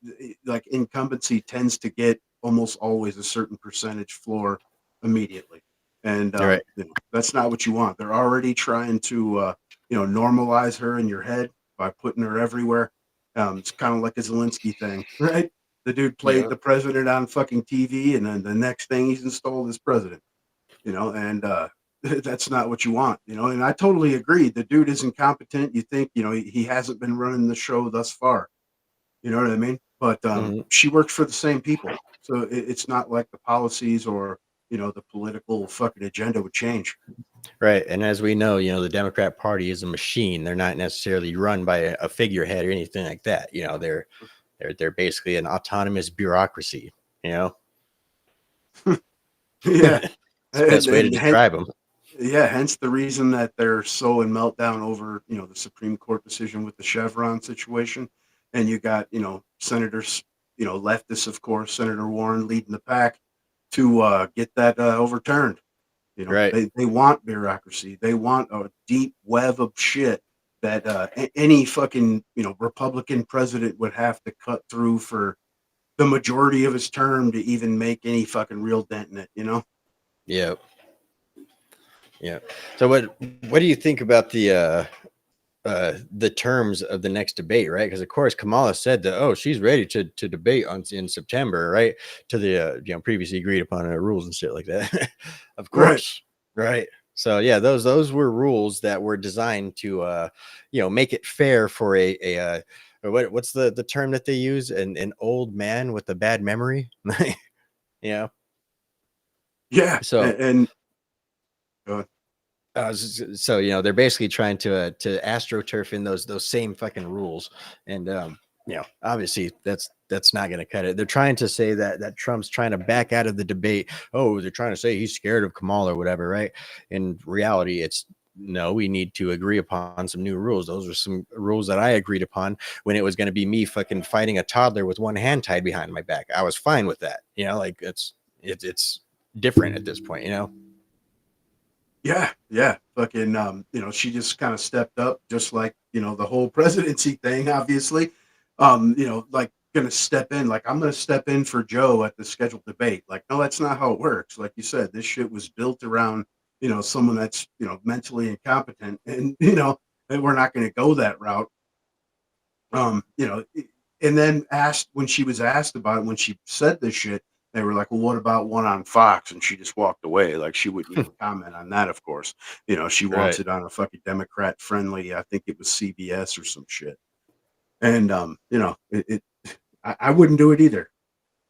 S2: like incumbency tends to get almost always a certain percentage floor immediately. And
S1: Right.
S2: you know, that's not what you want. They're already trying to you know, normalize her in your head by putting her everywhere. It's kind of like a Zelensky thing, right? The dude played the president on fucking TV, and then the next thing he's installed as president, you know, and that's not what you want, you know. And I totally agree. The dude is incompetent. You think, you know, he hasn't been running the show thus far. You know what I mean? But she works for the same people. So it's not like the policies or, the political fucking agenda would change.
S1: Right. And as we know, the Democrat Party is a machine. They're not necessarily run by a figurehead or anything like that. They're basically an autonomous bureaucracy,
S2: Yeah.
S1: It's the best way to
S2: And
S1: describe them.
S2: yeah, hence the reason that they're so in meltdown over, the Supreme Court decision with the Chevron situation. And you got, senators, leftists, of course, Senator Warren leading the pack to get that overturned.
S1: Right.
S2: They want bureaucracy. They want a deep web of shit that any fucking, Republican president would have to cut through for the majority of his term to even make any fucking real dent in it,
S1: Yeah. Yeah. So what do you think about the terms of the next debate, right? Because of course Kamala said that she's ready to debate in September, right? To the previously agreed upon rules and shit like that. Of course, right. So yeah, those were rules that were designed to make it fair for what's the term that they use? An old man with a bad memory.
S2: Yeah.
S1: So
S2: And go ahead.
S1: so they're basically trying to astroturf in those same fucking rules, and obviously that's not going to cut it. They're trying to say that Trump's trying to back out of the debate. They're trying to say he's scared of Kamala or whatever, right? In reality, it's no, we need to agree upon some new rules. Those are some rules that I agreed upon when it was going to be me fucking fighting a toddler with one hand tied behind my back. I was fine with that. Like it's different at this point,
S2: Yeah. Fucking, she just kind of stepped up, just like, the whole presidency thing, obviously. Like gonna step in, like I'm gonna step in for Joe at the scheduled debate. Like, no, that's not how it works. Like you said, this shit was built around, someone that's, mentally incompetent, and and we're not gonna go that route. And then when she was asked about it, when she said this shit, they were like, well, what about one on Fox? And she just walked away. Like she wouldn't even comment on that, of course. She wants it on a fucking Democrat friendly, I think it was CBS or some shit. And I wouldn't do it either.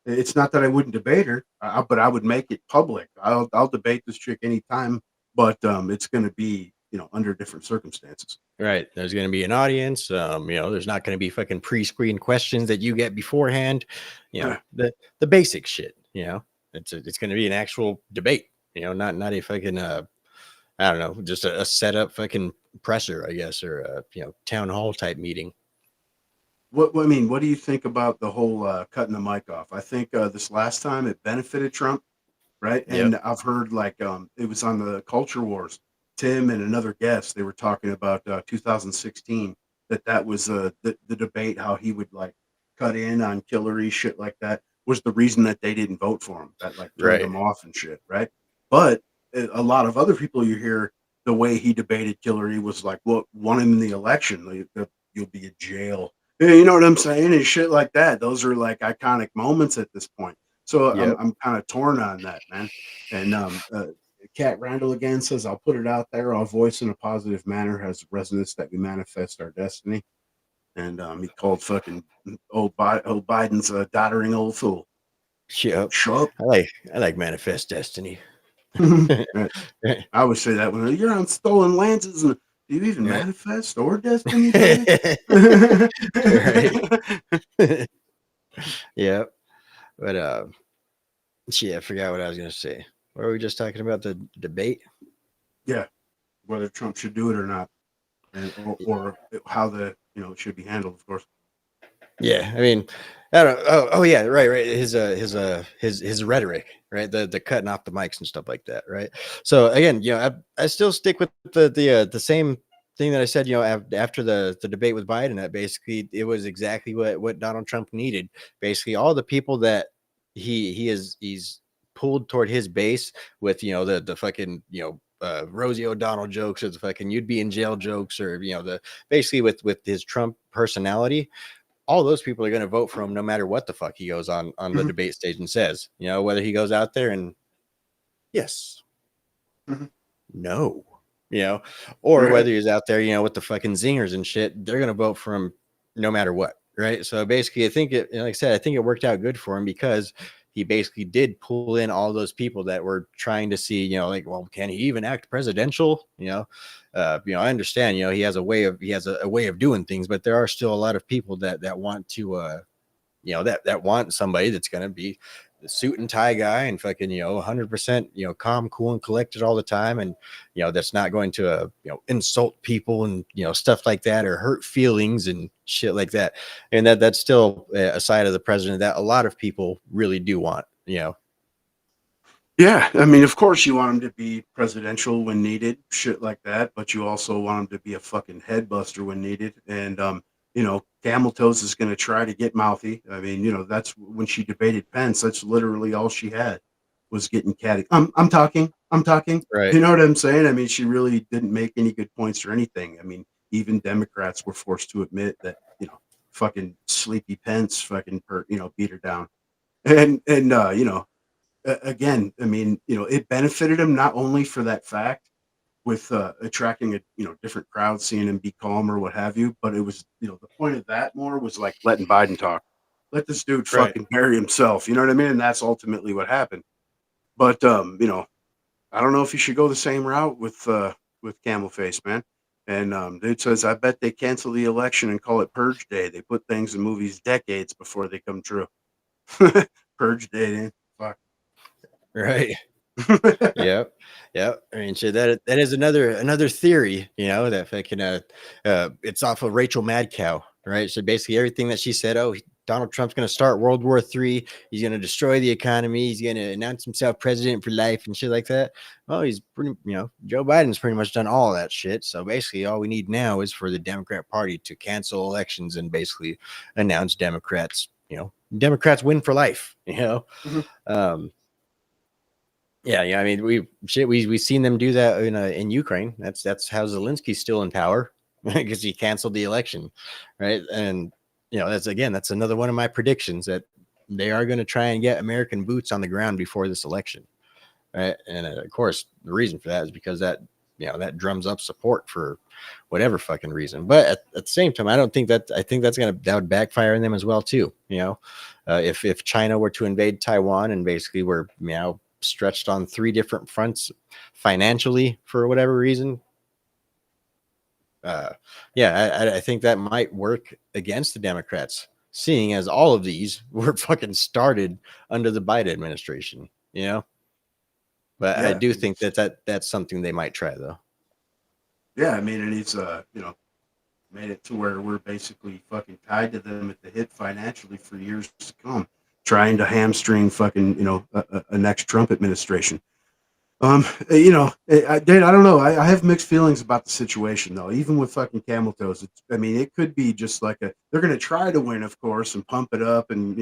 S2: It's not that I wouldn't debate her, but I would make it public. I'll debate this chick anytime, but it's going to be under different circumstances.
S1: Right. There's going to be an audience. There's not going to be fucking pre-screened questions that you get beforehand. The basic shit. It's going to be an actual debate. Not a fucking I don't know, just a setup fucking presser, I guess, or a town hall type meeting.
S2: What do you think about the whole cutting the mic off? I think this last time it benefited Trump, right? And I've heard like it was on the Culture Wars. Tim and another guest, they were talking about 2016, that was the debate, how he would like cut in on Hillary, shit like that, was the reason that they didn't vote for him, that like turned him off and shit, right? But a lot of other people you hear, the way he debated Hillary was like, well, won him in the election, you'll be in jail. You know what I'm saying? And shit like that. Those are like iconic moments at this point. So I'm kind of torn on that, man. And Cat Randall again says, I'll put it out there. Our voice in a positive manner has resonance that we manifest our destiny. And he called fucking old Biden's a doddering old fool.
S1: Yep.
S2: Shut up.
S1: I like manifest destiny.
S2: I always say that when you're on stolen lances, and do you even manifest or destiny?
S1: Right. Yeah. But I forgot what I was gonna say. What were we just talking about? The debate?
S2: Yeah. Whether Trump should do it or not. And or how it should be handled, of course.
S1: Yeah, I mean, I don't. Oh yeah, right. His rhetoric, right? The cutting off the mics and stuff like that, right? So again, I still stick with the same thing that I said, after the debate with Biden, that basically it was exactly what Donald Trump needed. Basically, all the people that he's pulled toward his base with, the fucking Rosie O'Donnell jokes, or the fucking you'd be in jail jokes, or the basically with his Trump personality. All those people are going to vote for him no matter what the fuck he goes on the debate stage and says, whether he goes out there and yes, no, or whether he's out there, with the fucking zingers and shit, they're going to vote for him no matter what. Right. So basically, I think like I said, I think it worked out good for him because he basically did pull in all those people that were trying to see, you know, like, well, can he even act presidential? I understand, he has a way of doing things, but there are still a lot of people that want to, that want somebody that's going to be the suit and tie guy and fucking, 100%, calm, cool, and collected all the time. And, that's not going to, insult people and, stuff like that, or hurt feelings and shit like that. And that's still a side of the president that a lot of people really do want,
S2: Yeah, I mean, of course you want him to be presidential when needed, shit like that, but you also want him to be a fucking headbuster when needed. And Camel Toes is going to try to get mouthy. I mean, that's when she debated Pence. That's literally all she had was getting catty. I'm talking.
S1: Right.
S2: You know what I'm saying? I mean, she really didn't make any good points or anything. I mean, even Democrats were forced to admit that fucking sleepy Pence fucking beat her down. And again, I mean, it benefited him not only for that fact with attracting a different crowd, seeing him be calm or what have you, but it was the point of that more was like letting Biden talk, let this dude fucking bury himself. You know what I mean? And that's ultimately what happened. But I don't know if you should go the same route with Camel Face, man. And dude says, I bet they cancel the election and call it Purge Day. They put things in movies decades before they come true. Purge Day, man. Fuck.
S1: Right. Yep. I mean, shit, that is another theory, that fucking it's off of Rachel Madcow, right? So basically everything that she said, Donald Trump's going to start World War III. He's going to destroy the economy. He's going to announce himself president for life and shit like that. Well, he's pretty, Joe Biden's pretty much done all that shit. So basically all we need now is for the Democrat Party to cancel elections and basically announce Democrats win for life,
S2: Mm-hmm.
S1: Yeah. I mean, we've seen them do that in Ukraine. That's how Zelensky's still in power because he canceled the election, right? And that's another one of my predictions that they are going to try and get American boots on the ground before this election, right? And of course, the reason for that is because that drums up support for whatever fucking reason. But at the same time, I think that would backfire on them as well too. If China were to invade Taiwan and basically we're stretched on 3 different fronts financially for whatever reason, I think that might work against the Democrats, seeing as all of these were fucking started under the Biden administration, but I do think that's something they might try though.
S2: Yeah, I mean, and he's made it to where we're basically fucking tied to them at the hip financially for years to come, trying to hamstring fucking a next Trump administration. I don't know. I have mixed feelings about the situation though. Even with fucking Camel Toes, it could be just like they're going to try to win, of course, and pump it up and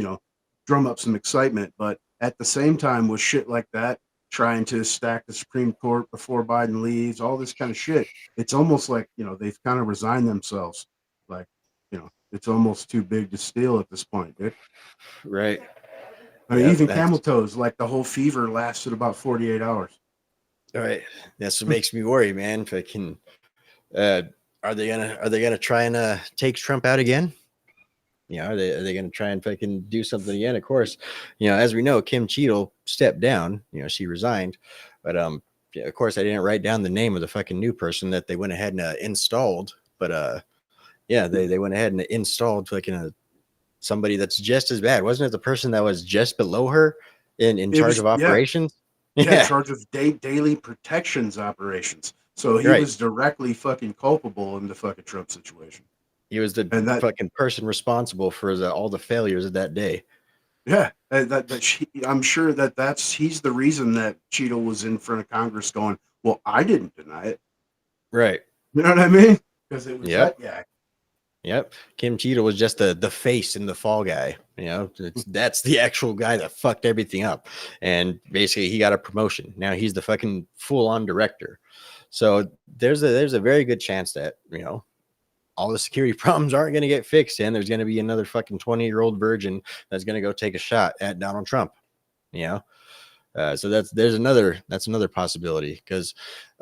S2: drum up some excitement, but at the same time, with shit like that, trying to stack the Supreme Court before Biden leaves, all this kind of shit, it's almost like they've kind of resigned themselves. Like it's almost too big to steal at this point, dude.
S1: Right.
S2: I mean, even Camel Toes, like the whole fever lasted about 48 hours.
S1: All right, that's what makes me worry, man. If I can, are they gonna try and take Trump out again? Are they gonna try and fucking do something again? Of course, as we know, Kim Cheadle stepped down. She resigned, but of course, I didn't write down the name of the fucking new person that they went ahead and installed. But they went ahead and installed fucking somebody that's just as bad. Wasn't it the person that was just below her in charge of operations?
S2: Yeah, in charge of daily protections operations. So he was directly fucking culpable in the fucking Trump situation.
S1: He was the fucking person responsible for all the failures of that day.
S2: Yeah, I'm sure he's the reason that Cheadle was in front of Congress going, well, I didn't deny it.
S1: Right.
S2: You know what I mean? Because it was that guy.
S1: Yep. Kim Cheadle was just the face in the fall guy. That's the actual guy that fucked everything up. And basically he got a promotion. Now he's the fucking full on director. So there's a very good chance that, all the security problems aren't going to get fixed. And there's going to be another fucking 20-year-old virgin that's going to go take a shot at Donald Trump. So that's another possibility. Because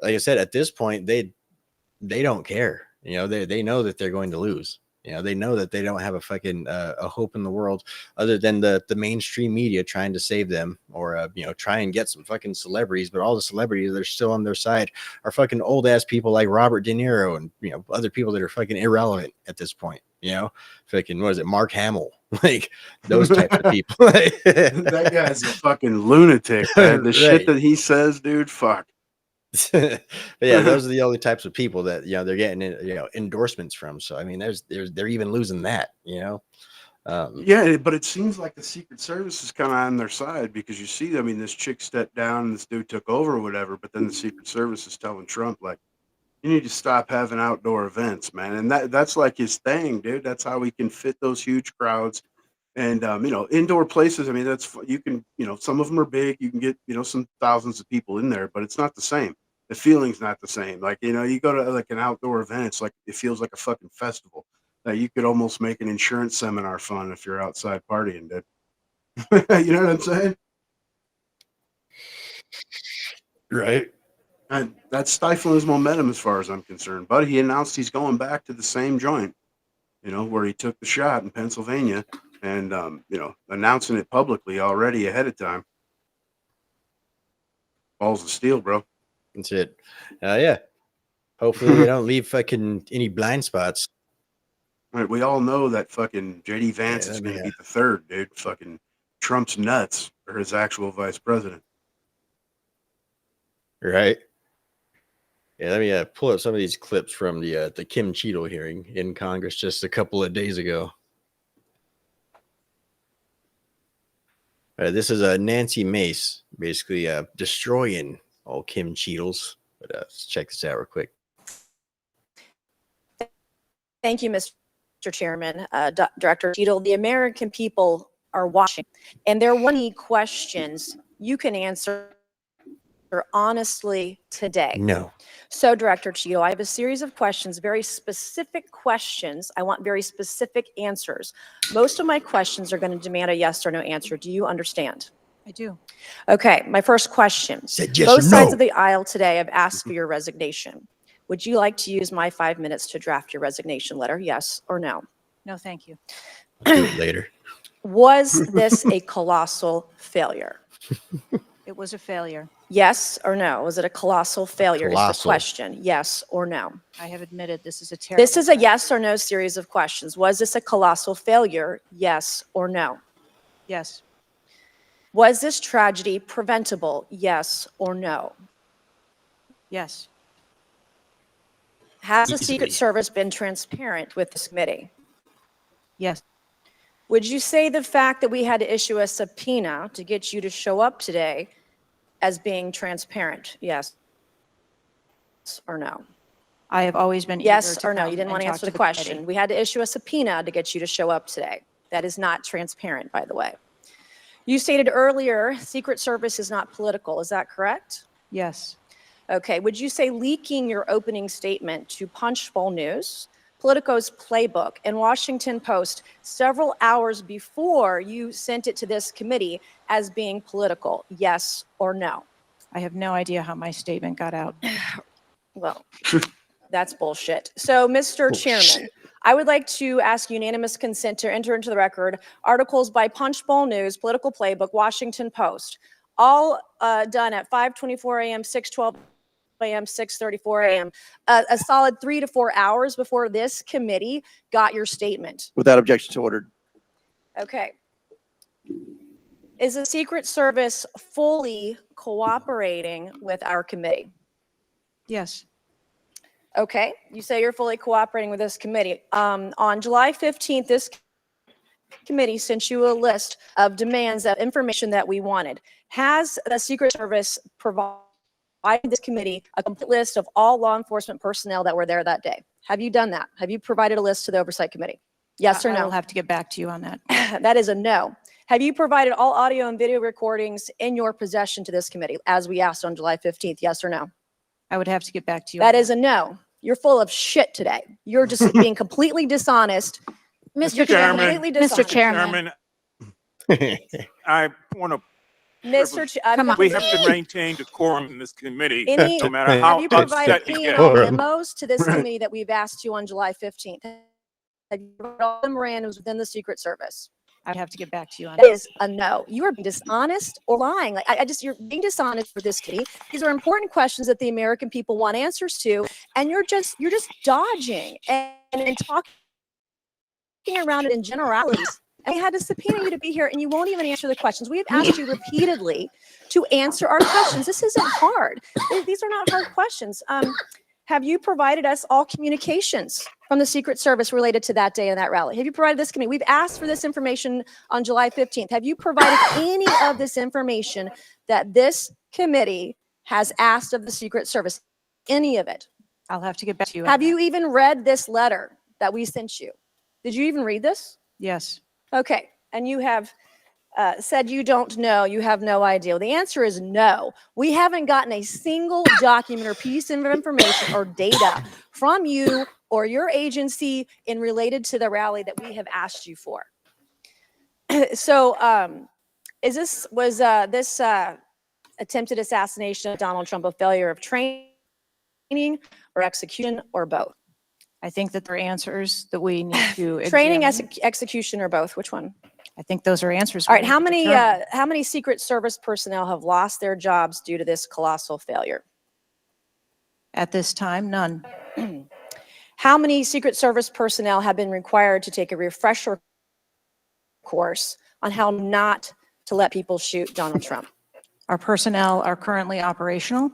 S1: like I said, at this point, they don't care. They know that they're going to lose. You know, they know that they don't have a fucking a hope in the world other than the mainstream media trying to save them, or you know, try and get some fucking celebrities. But all the celebrities that are still on their side are fucking old ass people like Robert De Niro and, you know, other people that are fucking irrelevant at this point. You know, fucking, what is it, Mark Hamill, like those types of people.
S2: That guy's a fucking lunatic, man. The shit
S1: Right.
S2: that he says, dude, fuck.
S1: But yeah, those are the only types of people that, you know, they're getting, you know, endorsements from. So I mean, they're even losing that, you know.
S2: Yeah, but it seems like the Secret Service is kind of on their side, because you see, I mean, this chick stepped down and this dude took over or whatever, but then the Secret Service is telling Trump, like, you need to stop having outdoor events, man. And that's like his thing, dude. That's how he can fit those huge crowds. And you know, indoor places, I mean, you can, you know, some of them are big, you can get, you know, some thousands of people in there, but it's not the same. The feeling's not the same. Like, you know, you go to like an outdoor event, it's like, it feels like a fucking festival. You could almost make an insurance seminar fun if you're outside partying, dude. You know what I'm saying?
S1: Right.
S2: And that's stifling his momentum as far as I'm concerned. But he announced he's going back to the same joint, you know, where he took the shot in Pennsylvania, and you know, announcing it publicly already ahead of time. Balls of steel, bro.
S1: That's it. Yeah. Hopefully they don't leave fucking any blind spots.
S2: Right, we all know that fucking JD Vance is going to be the third, dude. Fucking Trump's nuts for his actual vice president.
S1: Right. Yeah, let me pull up some of these clips from the Kim Cheadle hearing in Congress just a couple of days ago. This is Nancy Mace basically destroying all Kim Cheadles. But let's check this out real quick.
S16: Thank you, Mr. Chairman. Director Cheadle, the American people are watching, and there are one questions you can answer honestly today.
S1: No.
S16: So, Director Cheadle, I have a series of questions, very specific questions. I want very specific answers. Most of my questions are going to demand a yes or no answer. Do you understand?
S4: I do.
S16: Okay, my first question.
S1: Yes
S16: Both
S1: or
S16: sides
S1: no.
S16: of the aisle today have asked for your resignation. Would you like to use my 5 minutes to draft your resignation letter? Yes or no?
S4: No, thank you.
S1: I'll do it later.
S16: Was this a colossal failure?
S4: It was a failure.
S16: Yes or no? Was it a colossal failure? Is the
S1: Colossal.
S16: question. Yes or no?
S4: I have admitted this is a terrible.
S16: This is a yes or no series of questions. Was this a colossal failure? Yes or no?
S4: Yes.
S16: Was this tragedy preventable? Yes or no?
S4: Yes.
S16: Has the
S1: Easily.
S16: Secret Service been transparent with this committee?
S4: Yes.
S16: Would you say the fact that we had to issue a subpoena to get you to show up today as being transparent? Yes or no?
S4: I have always been
S16: Yes
S4: eager to
S16: or no?
S4: come
S16: You didn't
S4: and
S16: want to
S4: talk
S16: answer
S4: to
S16: the question.
S4: committee.
S16: We had to issue a subpoena to get you to show up today. That is not transparent, by the way. You stated earlier, Secret Service is not political. Is that correct?
S4: Yes.
S16: Okay. Would you say leaking your opening statement to Punchbowl News, Politico's Playbook, and Washington Post several hours before you sent it to this committee as being political? Yes or no?
S4: I have no idea how my statement got out.
S16: Well, that's bullshit. So, Mr. Chairman, I would like to ask unanimous consent to enter into the record articles by Punchbowl News, Political Playbook, Washington Post, all done at 5:24 a.m., 6:12 a.m., 6:34 a.m., a solid 3 to 4 hours before this committee got your statement.
S17: Without objection to ordered.
S16: Okay. Is the Secret Service fully cooperating with our committee?
S4: Yes.
S16: Okay, you say you're fully cooperating with this committee. On July 15th, this committee sent you a list of demands of information that we wanted. Has the Secret Service provided this committee a complete list of all law enforcement personnel that were there that day? Have you done that? Have you provided a list to the Oversight Committee? Yes or
S4: I
S16: no?
S4: will have to get back to you on that.
S16: That is a no. Have you provided all audio and video recordings in your possession to this committee, as we asked on July 15th? Yes or no?
S4: I would have to get back to you.
S16: That is a no. You're full of shit today. You're just being completely dishonest. Mr.
S18: Chairman.
S16: Completely dishonest.
S18: Mr. Chairman, I want to.
S16: Mr.
S18: We have to maintain decorum in this committee, no matter
S16: have
S18: how
S16: you provided
S18: upset you
S16: any
S18: get.
S16: memos to this committee that we've asked you on July 15th? all the memorandums within the Secret Service?
S10: I'd have to get back to you on
S16: That is a no. You are being dishonest or lying. Like you're being dishonest for this committee. These are important questions that the American people want answers to, and you're just dodging and talking around it in generalities. And we had to subpoena you to be here, and you won't even answer the questions. We have asked you repeatedly to answer our questions. This isn't hard. These are not hard questions. Have you provided us all communications from the Secret Service related to that day and that rally? Have you provided this committee? We've asked for this information on July 15th. Have you provided any of this information that this committee has asked of the Secret Service? Any of it?
S10: I'll have to get back to you.
S16: Have you even read this letter that we sent you? Did you even read this?
S10: Yes.
S16: Okay. And you have said you don't know, you have no idea. Well, the answer is no. We haven't gotten a single document or piece of information or data from you or your agency in related to the rally that we have asked you for. So was this attempted assassination of Donald Trump a failure of training or execution or both?
S10: I think that there are answers that we need to
S16: Training,
S10: examine.
S16: execution, or both? Which one?
S10: I think those are answers.
S16: All
S10: we
S16: right.
S10: need
S16: How
S10: to
S16: many
S10: determine.
S16: Secret Service personnel have lost their jobs due to this colossal failure?
S10: At this time, none.
S16: How many Secret Service personnel have been required to take a refresher course on how not to let people shoot Donald Trump?
S10: Our personnel are currently operational.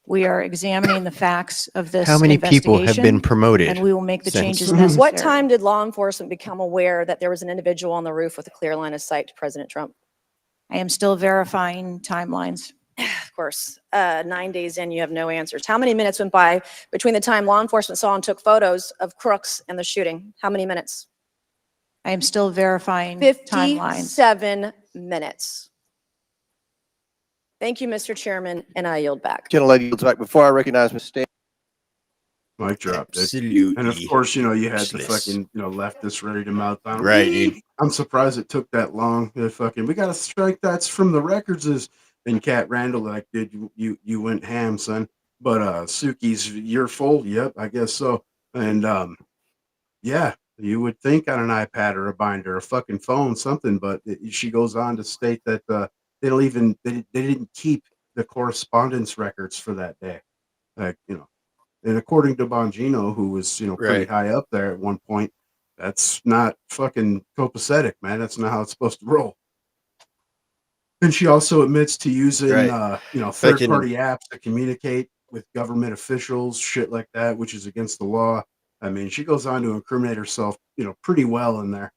S10: We are examining the facts of this
S1: How many people have been
S10: investigation,
S1: promoted?
S10: and we will make the
S1: since?
S10: changes necessary.
S16: What time did law enforcement become aware that there was an individual on the roof with a clear line of sight to President Trump?
S10: I am still verifying timelines.
S16: Of course, 9 days in, you have no answers. How many minutes went by between the time law enforcement saw and took photos of crooks and the shooting? How many minutes?
S10: I am still verifying timelines.
S16: 57 minutes. Thank you, Mr. Chairman, and I yield back.
S17: Gentlelady yields back. Before I recognize Ms. Stan.
S2: Mic drop, dude.
S1: Absolutely.
S2: And of course, you had the
S1: useless.
S2: fucking, leftists ready to melt down.
S1: Right, dude.
S2: I'm surprised it took that long. We got to strike that's from the records. And Cat Randall, like, dude, you went ham, son. But Suki's, you're full. Yep, I guess so. And yeah, you would think on an iPad or a binder, a fucking phone, something. But she goes on to state that they didn't keep the correspondence records for that day, like and according to Bongino, who was pretty
S1: Right.
S2: high up there at one point, that's not fucking copacetic, man. That's not how it's supposed to roll. And she also admits to using
S1: Right.
S2: third-party apps to communicate with government officials, shit like that, which is against the law. I mean, she goes on to incriminate herself, pretty well in there.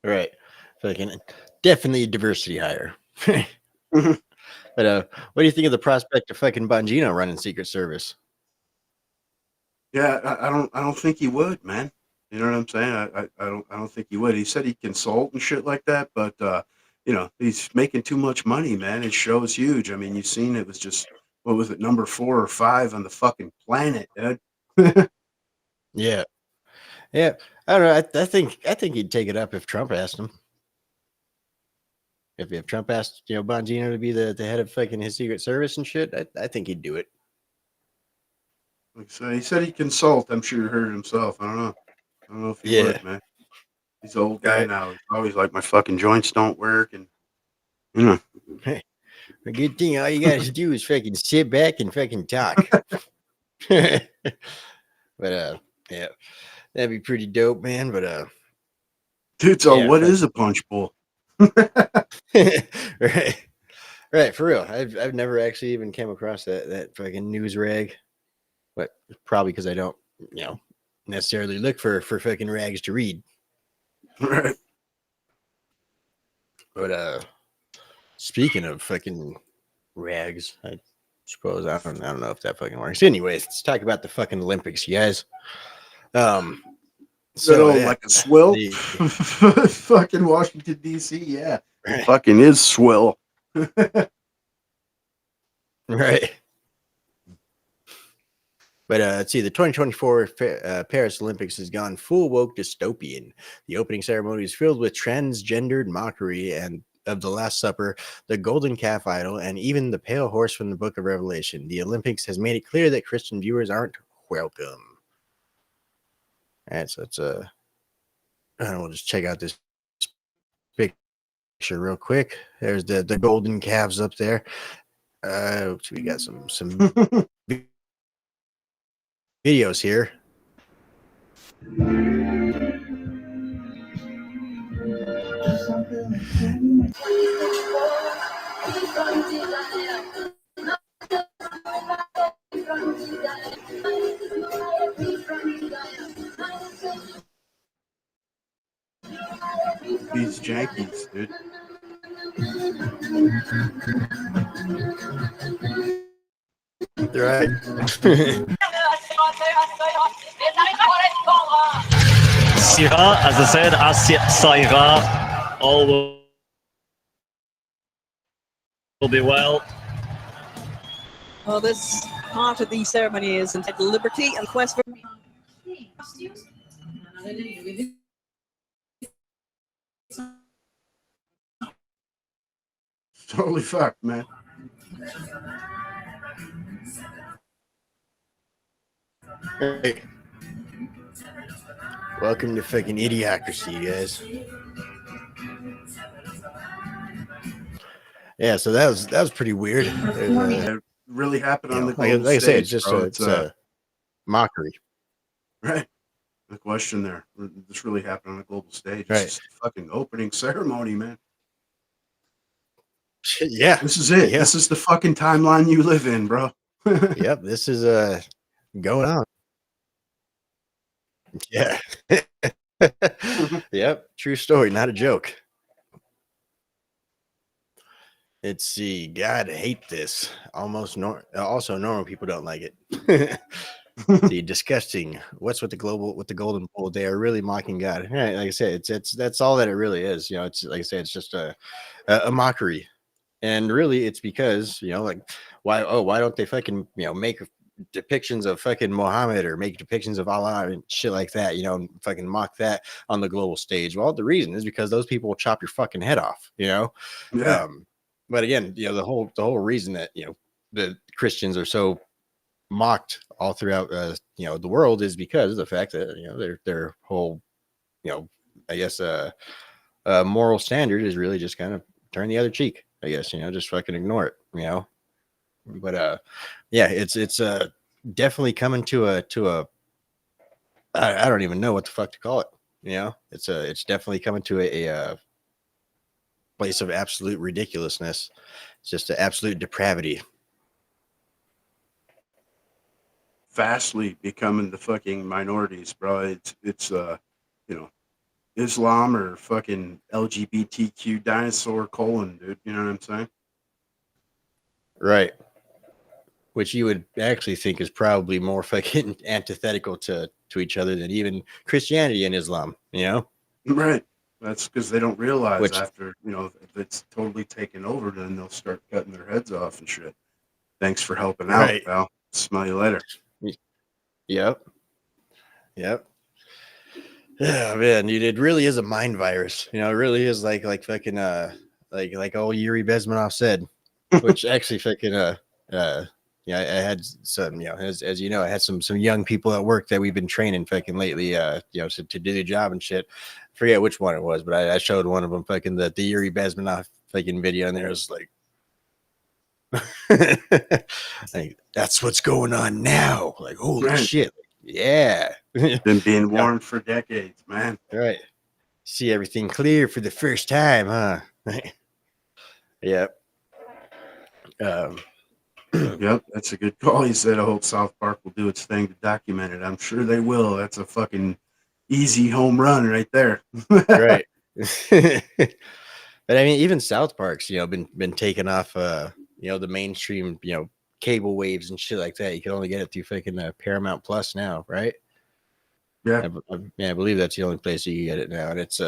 S1: Right. Fucking definitely a diversity hire. But what do you think of the prospect of fucking Bongino running Secret Service?
S2: Yeah, I don't think he would, man. You know what I'm saying? I don't think he would. He said he'd consult and shit like that, but he's making too much money, man. His show's huge. I mean, you've seen it was just what was it, number 4 or 5 on the fucking planet, dude.
S1: Yeah. Yeah. I don't know. I think he'd take it up if Trump asked him. If Trump asked, Bongino to be the head of fucking his Secret Service and shit, I think he'd do it.
S2: Like so he said he'd consult. I'm sure he heard it himself. I don't know if he would, man. He's an old guy now. He's always like, my fucking joints don't work, and
S1: Hey, a good thing all you gotta do is fucking sit back and fucking talk. But yeah, that'd be pretty dope, man. But
S2: dude, so
S1: yeah,
S2: what is a punch bowl?
S1: right, for real. I've never actually even came across that fucking news rag, but probably because I don't necessarily look for fucking rags to read.
S2: Right.
S1: But speaking of fucking rags, I suppose I don't know if that fucking works. Anyways, let's talk about the fucking Olympics, you guys.
S2: So like a swill, fucking Washington D.C. Yeah, fucking is swill.
S1: Right. But let's see, the 2024 Paris Olympics has gone full woke dystopian. The opening ceremony is filled with transgendered mockery and of the Last Supper, the golden calf idol, and even the pale horse from the Book of Revelation. The Olympics has made it clear that Christian viewers aren't welcome. All right, so it's we'll just check out this picture real quick. There's the golden calves up there. So we got some videos here.
S2: These jankies, dude.
S1: Right.
S19: Syrah, as I said, Saira, all will be well.
S20: Well, this part of the ceremony is entitled Liberty and Quest for.
S2: Totally fucked, man.
S1: Hey. Welcome to fucking idiocracy, guys. Yeah, so that was pretty weird.
S2: It really happened on the global
S1: like I say, it's
S2: stage,
S1: just
S2: bro.
S1: it's a mockery.
S2: Right. The question there. This really happened on a global stage.
S1: Right.
S2: It's just a fucking opening ceremony, man.
S1: Yeah.
S2: This is it.
S1: Yeah.
S2: This is the fucking timeline you live in, bro.
S1: Yep, this is going on. Yeah. Yep, true story, not a joke. Let's see. God, I hate this. Also, normal people don't like it. See, disgusting. What's with the golden bull? They are really mocking God. Yeah, like I said, that's all that it really is. You know, it's like I said, it's just a mockery, and really, it's because like why don't they fucking make depictions of fucking Muhammad or make depictions of Allah and shit like that? And fucking mock that on the global stage. Well, the reason is because those people will chop your fucking head off.
S2: Yeah.
S1: But again, the whole reason that the Christians are so mocked all throughout the world is because of the fact that their whole I guess moral standard is really just kind of turn the other cheek, I guess, just fucking ignore it, but yeah, it's definitely coming to a I don't even know what the fuck to call it. It's definitely coming to a place of absolute ridiculousness. It's just an absolute depravity.
S2: Fastly becoming the fucking minorities, bro. It's Islam or fucking LGBTQ dinosaur colon, dude. You know what I'm saying?
S1: Right. Which you would actually think is probably more fucking antithetical to each other than even Christianity and Islam,
S2: Right. That's because they don't realize after, if it's totally taken over, then they'll start cutting their heads off and shit. Thanks for helping out, pal. Smell you later.
S1: Yep. Yeah, man, dude, it really is a mind virus. It really is like fucking like old Yuri Bezmenov said, which actually fucking I had some, as you know, I had some young people at work that we've been training fucking lately, to do the job and shit. Forget which one it was, but I showed one of them fucking the Yuri Bezmenov fucking video, and there was like, like, that's what's going on now. Like, holy shit. Yeah.
S2: Been being warned for decades, man.
S1: Right. See everything clear for the first time, huh? Yep.
S2: Yep, that's a good call. He said, I hope South Park will do its thing to document it. I'm sure they will. That's a fucking easy home run right there.
S1: Right. But I mean, even South Park's, been taken off the mainstream, cable waves and shit like that. You can only get it through fucking Paramount Plus now, right?
S2: Yeah.
S1: I believe that's the only place you can get it now, and it's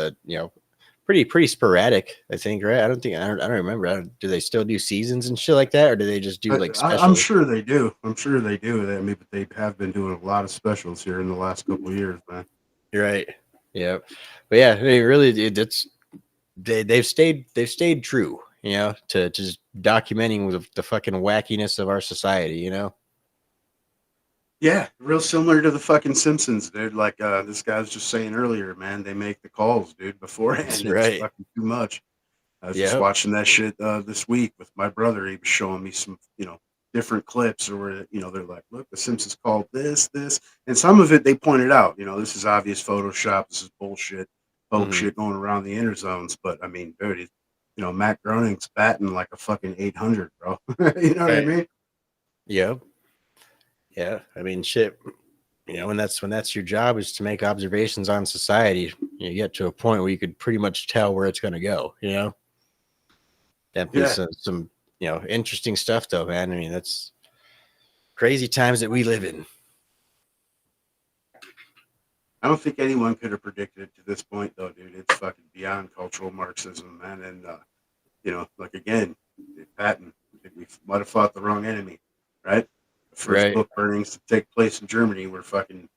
S1: pretty sporadic, I think, right? I don't remember. Do they still do seasons and shit like that, or do they just do like specials?
S2: I'm sure they do. I mean, but they have been doing a lot of specials here in the last couple of years, man.
S1: You're right. Yeah. But yeah, I mean, really, they've stayed true, to just documenting the fucking wackiness of our society,
S2: Yeah, real similar to the fucking Simpsons, dude. Like this guy was just saying earlier, man, they make the calls, dude, beforehand.
S1: That's
S2: It's
S1: right.
S2: fucking too much. I was just
S1: Yep.
S2: watching that shit this week with my brother. He was showing me some, different clips or where, they're like, look, the Simpsons called this, and some of it they pointed out, this is obvious Photoshop, this is bullshit, hoax
S1: Mhm.
S2: shit going around the inner zones. But I mean, dude, Matt Groening's batting like a fucking 800, bro. You know what I
S1: Right.
S2: mean?
S1: Yep. Yeah. I mean, shit. When that's your job is to make observations on society, you get to a point where you could pretty much tell where it's going to go. Definitely
S2: Yeah.
S1: some interesting stuff, though, man. I mean, that's crazy times that we live in.
S2: I don't think anyone could have predicted it to this point, though, dude. It's fucking beyond cultural Marxism, man. And like again, Patton, I think we might have fought the wrong enemy, right? The first
S1: Right.
S2: book burnings to take place in Germany were fucking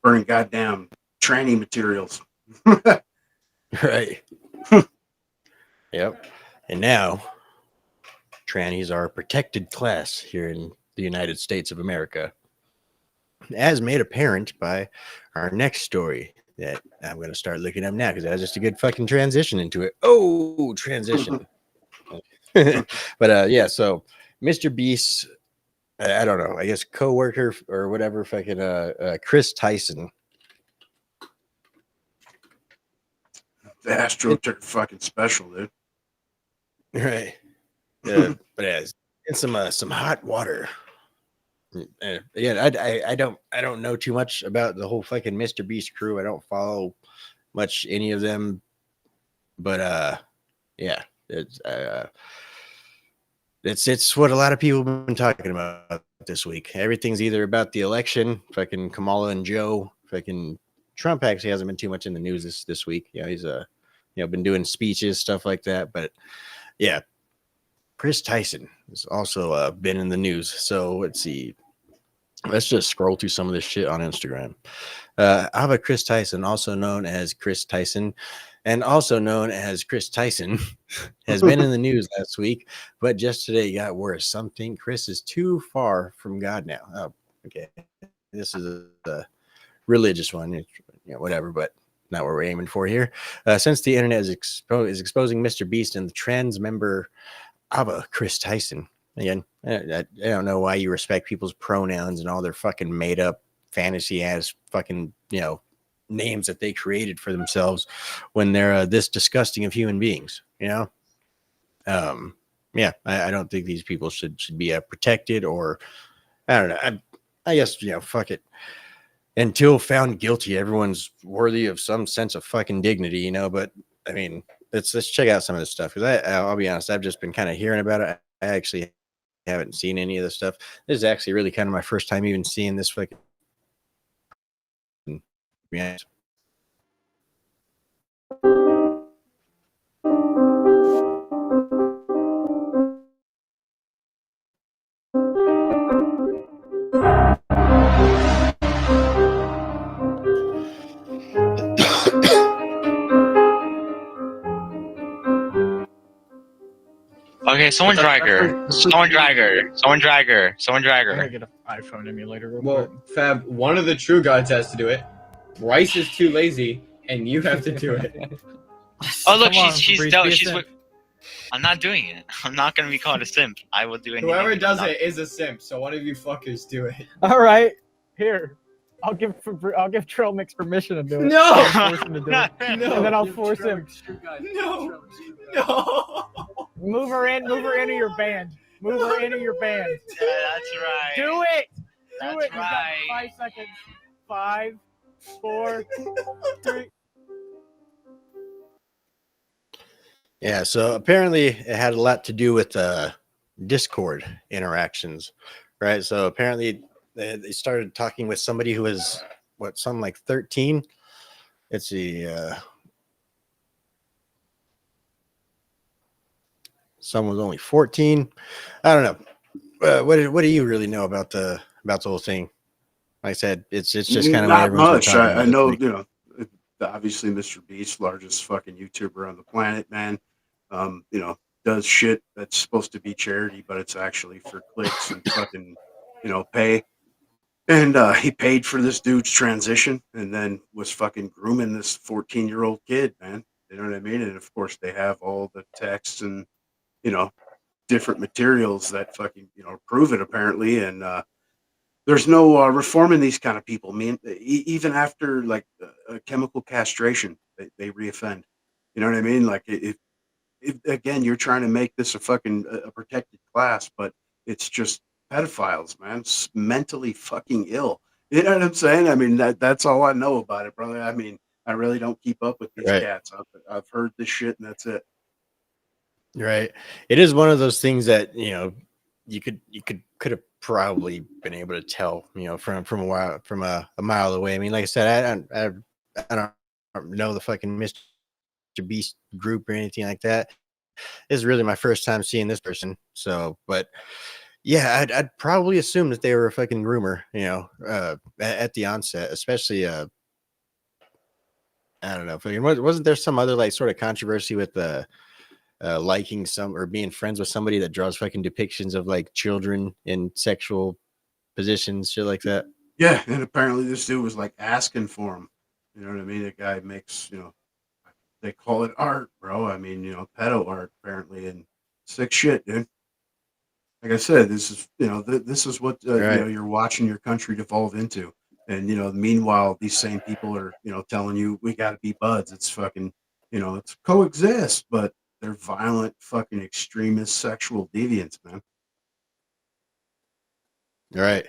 S2: burning goddamn tranny materials.
S1: Right. Yep. And now, trannies are a protected class here in the United States of America, as made apparent by our next story that I'm going to start looking up now because that's just a good fucking transition into it. Oh, transition. But yeah, so Mr. Beast, I don't know, I guess co-worker or whatever, fucking Chris Tyson.
S2: The Astroturf fucking special, dude.
S1: Right. But yeah, in some hot water. Again, I don't know too much about the whole fucking Mr. Beast crew. I don't follow much any of them, but yeah, it's what a lot of people have been talking about this week. Everything's either about the election, fucking Kamala and Joe, fucking Trump actually hasn't been too much in the news this week. Yeah, he's been doing speeches, stuff like that. But yeah, Chris Tyson has also been in the news. So let's see. Let's just scroll through some of this shit on Instagram. Ava Chris Tyson, also known as Chris Tyson, and also known as Chris Tyson, has been in the news last week, but just today got worse. Some think Chris is too far from God now. Oh, okay. This is a religious one, whatever, but not what we're aiming for here. Since the internet is exposing Mr. Beast and the trans member Ava Chris Tyson. Again, I don't know why you respect people's pronouns and all their fucking made up fantasy ass fucking, names that they created for themselves when they're this disgusting of human beings, Yeah, I don't think these people should be protected, or I don't know. I guess, fuck it. Until found guilty, everyone's worthy of some sense of fucking dignity, but I mean, let's check out some of this stuff, because I'll be honest, I've just been kind of hearing about it. I actually haven't seen any of this stuff. This is actually really kind of my first time even seeing this fucking. Yeah.
S21: Okay, someone drag her. Someone drag her. Someone drag her. Someone drag
S22: I'm gonna
S21: her.
S22: get an iPhone emulator real
S23: Well,
S22: quick.
S23: Fab, one of the true gods has to do it. Bryce is too lazy, and you have to do it.
S21: Oh look,
S22: Come on,
S21: she's
S22: Fabrice,
S21: dope.
S22: be a
S21: She's
S22: simp.
S21: with. I'm not doing it. I'm not gonna be called a simp. I will do anything.
S23: Whoever
S21: I'm
S23: does
S21: not-
S23: it is a simp, so one of you fuckers do it.
S22: All right, here. I'll give Trail Mix permission to do it.
S23: No!
S22: I'll force him to do it.
S23: No!
S22: And then I'll force him.
S23: No! No!
S22: Move her into your band. Move her into your band.
S21: Yeah, that's right.
S22: Do it. Do
S21: That's
S22: it. You've got
S21: right.
S22: 5 seconds. 5, 4, 3.
S1: Yeah, so apparently it had a lot to do with Discord interactions, right? So apparently they started talking with somebody who was something like 13. Let's see, someone was only 14. I don't know. What do you really know about the whole thing? Like I said, it's just kind of
S2: not much. I know, obviously Mr. Beast, largest fucking YouTuber on the planet, man. Does shit that's supposed to be charity, but it's actually for clicks and fucking, pay. And he paid for this dude's transition and then was fucking grooming this 14-year-old kid, man. You know what I mean? And of course, they have all the texts and, you know, different materials that fucking, you know, prove it apparently. And there's no reforming these kind of people. I mean, even after like chemical castration, they reoffend. You know what I mean? Like if again, you're trying to make this a fucking a protected class, but it's just pedophiles, man. Mentally fucking ill. You know what I'm saying? I mean, that's all I know about it, brother. I mean, I really don't keep up with these
S1: Right.
S2: cats. I've heard this shit, and that's it.
S1: Right. It is one of those things that, you know, you could have probably been able to tell, you know, from a mile away. I mean, like I said, I don't know the fucking Mr. Beast group or anything like that. This is really my first time seeing this person. So, but yeah, I'd probably assume that they were a fucking groomer, you know, at the onset, especially I don't know. Fucking, wasn't there some other like sort of controversy with liking some or being friends with somebody that draws fucking depictions of like children in sexual positions, shit like that?
S2: Yeah, and apparently this dude was like asking for him. You know what I mean? The guy makes, you know, they call it art, bro. I mean, you know, pedo art apparently, and sick shit, dude. Like I said, this is, you know, this is what you know,
S1: Right.
S2: you're watching your country devolve into. And you know, meanwhile, these same people are, you know, telling you we got to be buds. It's fucking, you know, it's coexist, but they're violent, fucking extremist, sexual deviants, man.
S1: Right.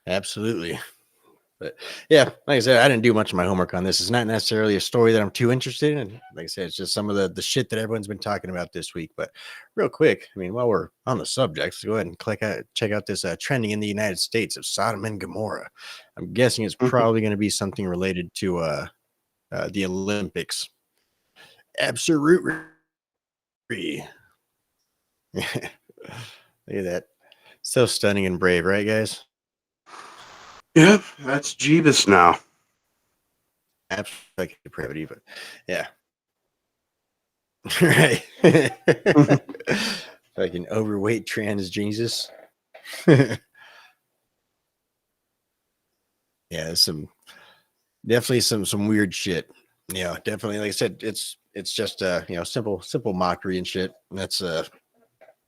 S1: Absolutely. But yeah, like I said, I didn't do much of my homework on this. It's not necessarily a story that I'm too interested in. Like I said, it's just some of the shit that everyone's been talking about this week. But real quick, I mean, while we're on the subject, let's go ahead and check out this trending in the United States of Sodom and Gomorrah. I'm guessing it's probably going to be something related to the Olympics. Absolutely. Look at that. So stunning and brave, right, guys?
S2: Yeah, that's Jeebus now.
S1: Absolutely depravity, but yeah. Right. Fucking overweight trans Jesus. Yeah, definitely some weird shit. Yeah, definitely. Like I said, it's just you know, simple mockery and shit. That's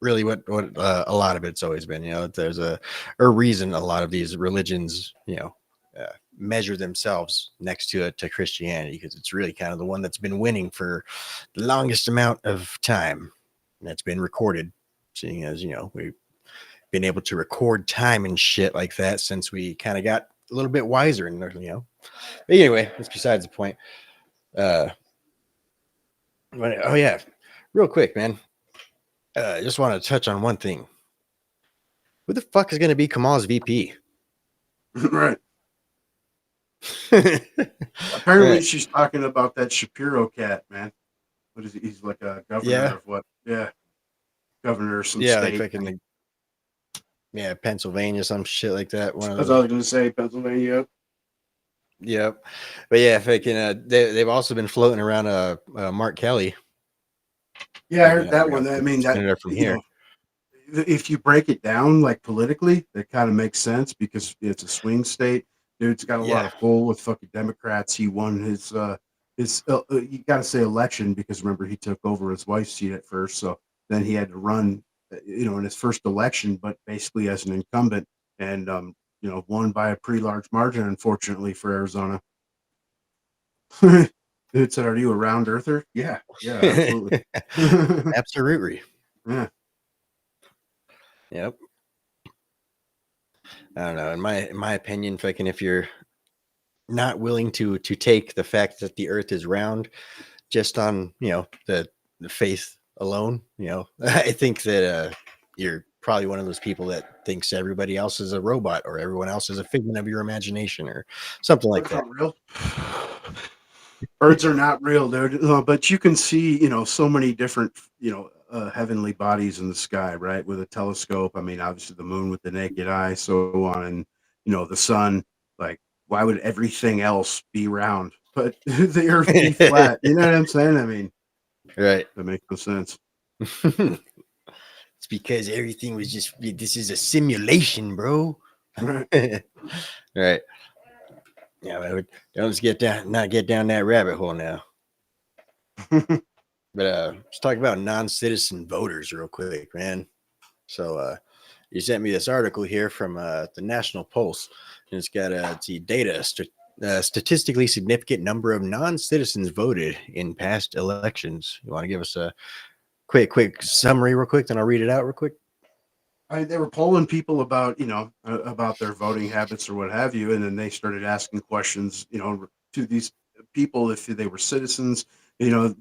S1: really what a lot of it's always been. You know, there's a reason a lot of these religions, you know, measure themselves next to Christianity, because it's really kind of the one that's been winning for the longest amount of time. And that's been recorded, seeing as, you know, we've been able to record time and shit like that since we kind of got a little bit wiser, and you know. But anyway, that's besides the point. Oh yeah, real quick, man. Just want to touch on one thing. Who the fuck is going to be Kamala's VP?
S2: Right. Apparently,
S1: Right.
S2: she's talking about that Shapiro cat, man. What is he? He's like a governor of what? Yeah, governor of some
S1: Yeah,
S2: state.
S1: like fucking Pennsylvania, some shit like that. One of
S2: That's
S1: those.
S2: all I was gonna say. Pennsylvania.
S1: Yep. But yeah, fucking they've also been floating around Mark Kelly.
S2: Yeah, I heard that one. I mean, that
S1: senator from
S2: you
S1: here.
S2: know, if you break it down like politically, that kind of makes sense because it's a swing state. Dude's got a lot of pull with fucking Democrats. He won his you got to say election, because remember he took over his wife's seat at first, so then he had to run, you know, in his first election, but basically as an incumbent, and you know, won by a pretty large margin, unfortunately for Arizona. Dude said, "Are you a round earther?" Yeah, absolutely.
S1: Absolutely.
S2: Yeah.
S1: Yep. I don't know. In my opinion, fucking, if you're not willing to take the fact that the Earth is round, just on, you know, the faith alone, you know, I think that you're probably one of those people that thinks everybody else is a robot, or everyone else is a figment of your imagination, or something like that.
S2: Real. Birds are not real, dude. But you can see, you know, so many different, you know, heavenly bodies in the sky, right? With a telescope. I mean, obviously the moon with the naked eye, so on, and you know, the sun. Like, why would everything else be round, but the Earth be flat? You know what I'm saying? I mean,
S1: right?
S2: That makes no sense.
S1: It's because everything was just, this is a simulation, bro. Right. Yeah, don't not get down that rabbit hole now. But let's talk about non-citizen voters real quick, man. So you sent me this article here from the National Pulse, and it's got the data. Statistically significant number of non-citizens voted in past elections. You want to give us a quick summary real quick, then I'll read it out real quick.
S2: They were polling people about, about their voting habits or what have you, and then they started asking questions, to these people if they were citizens.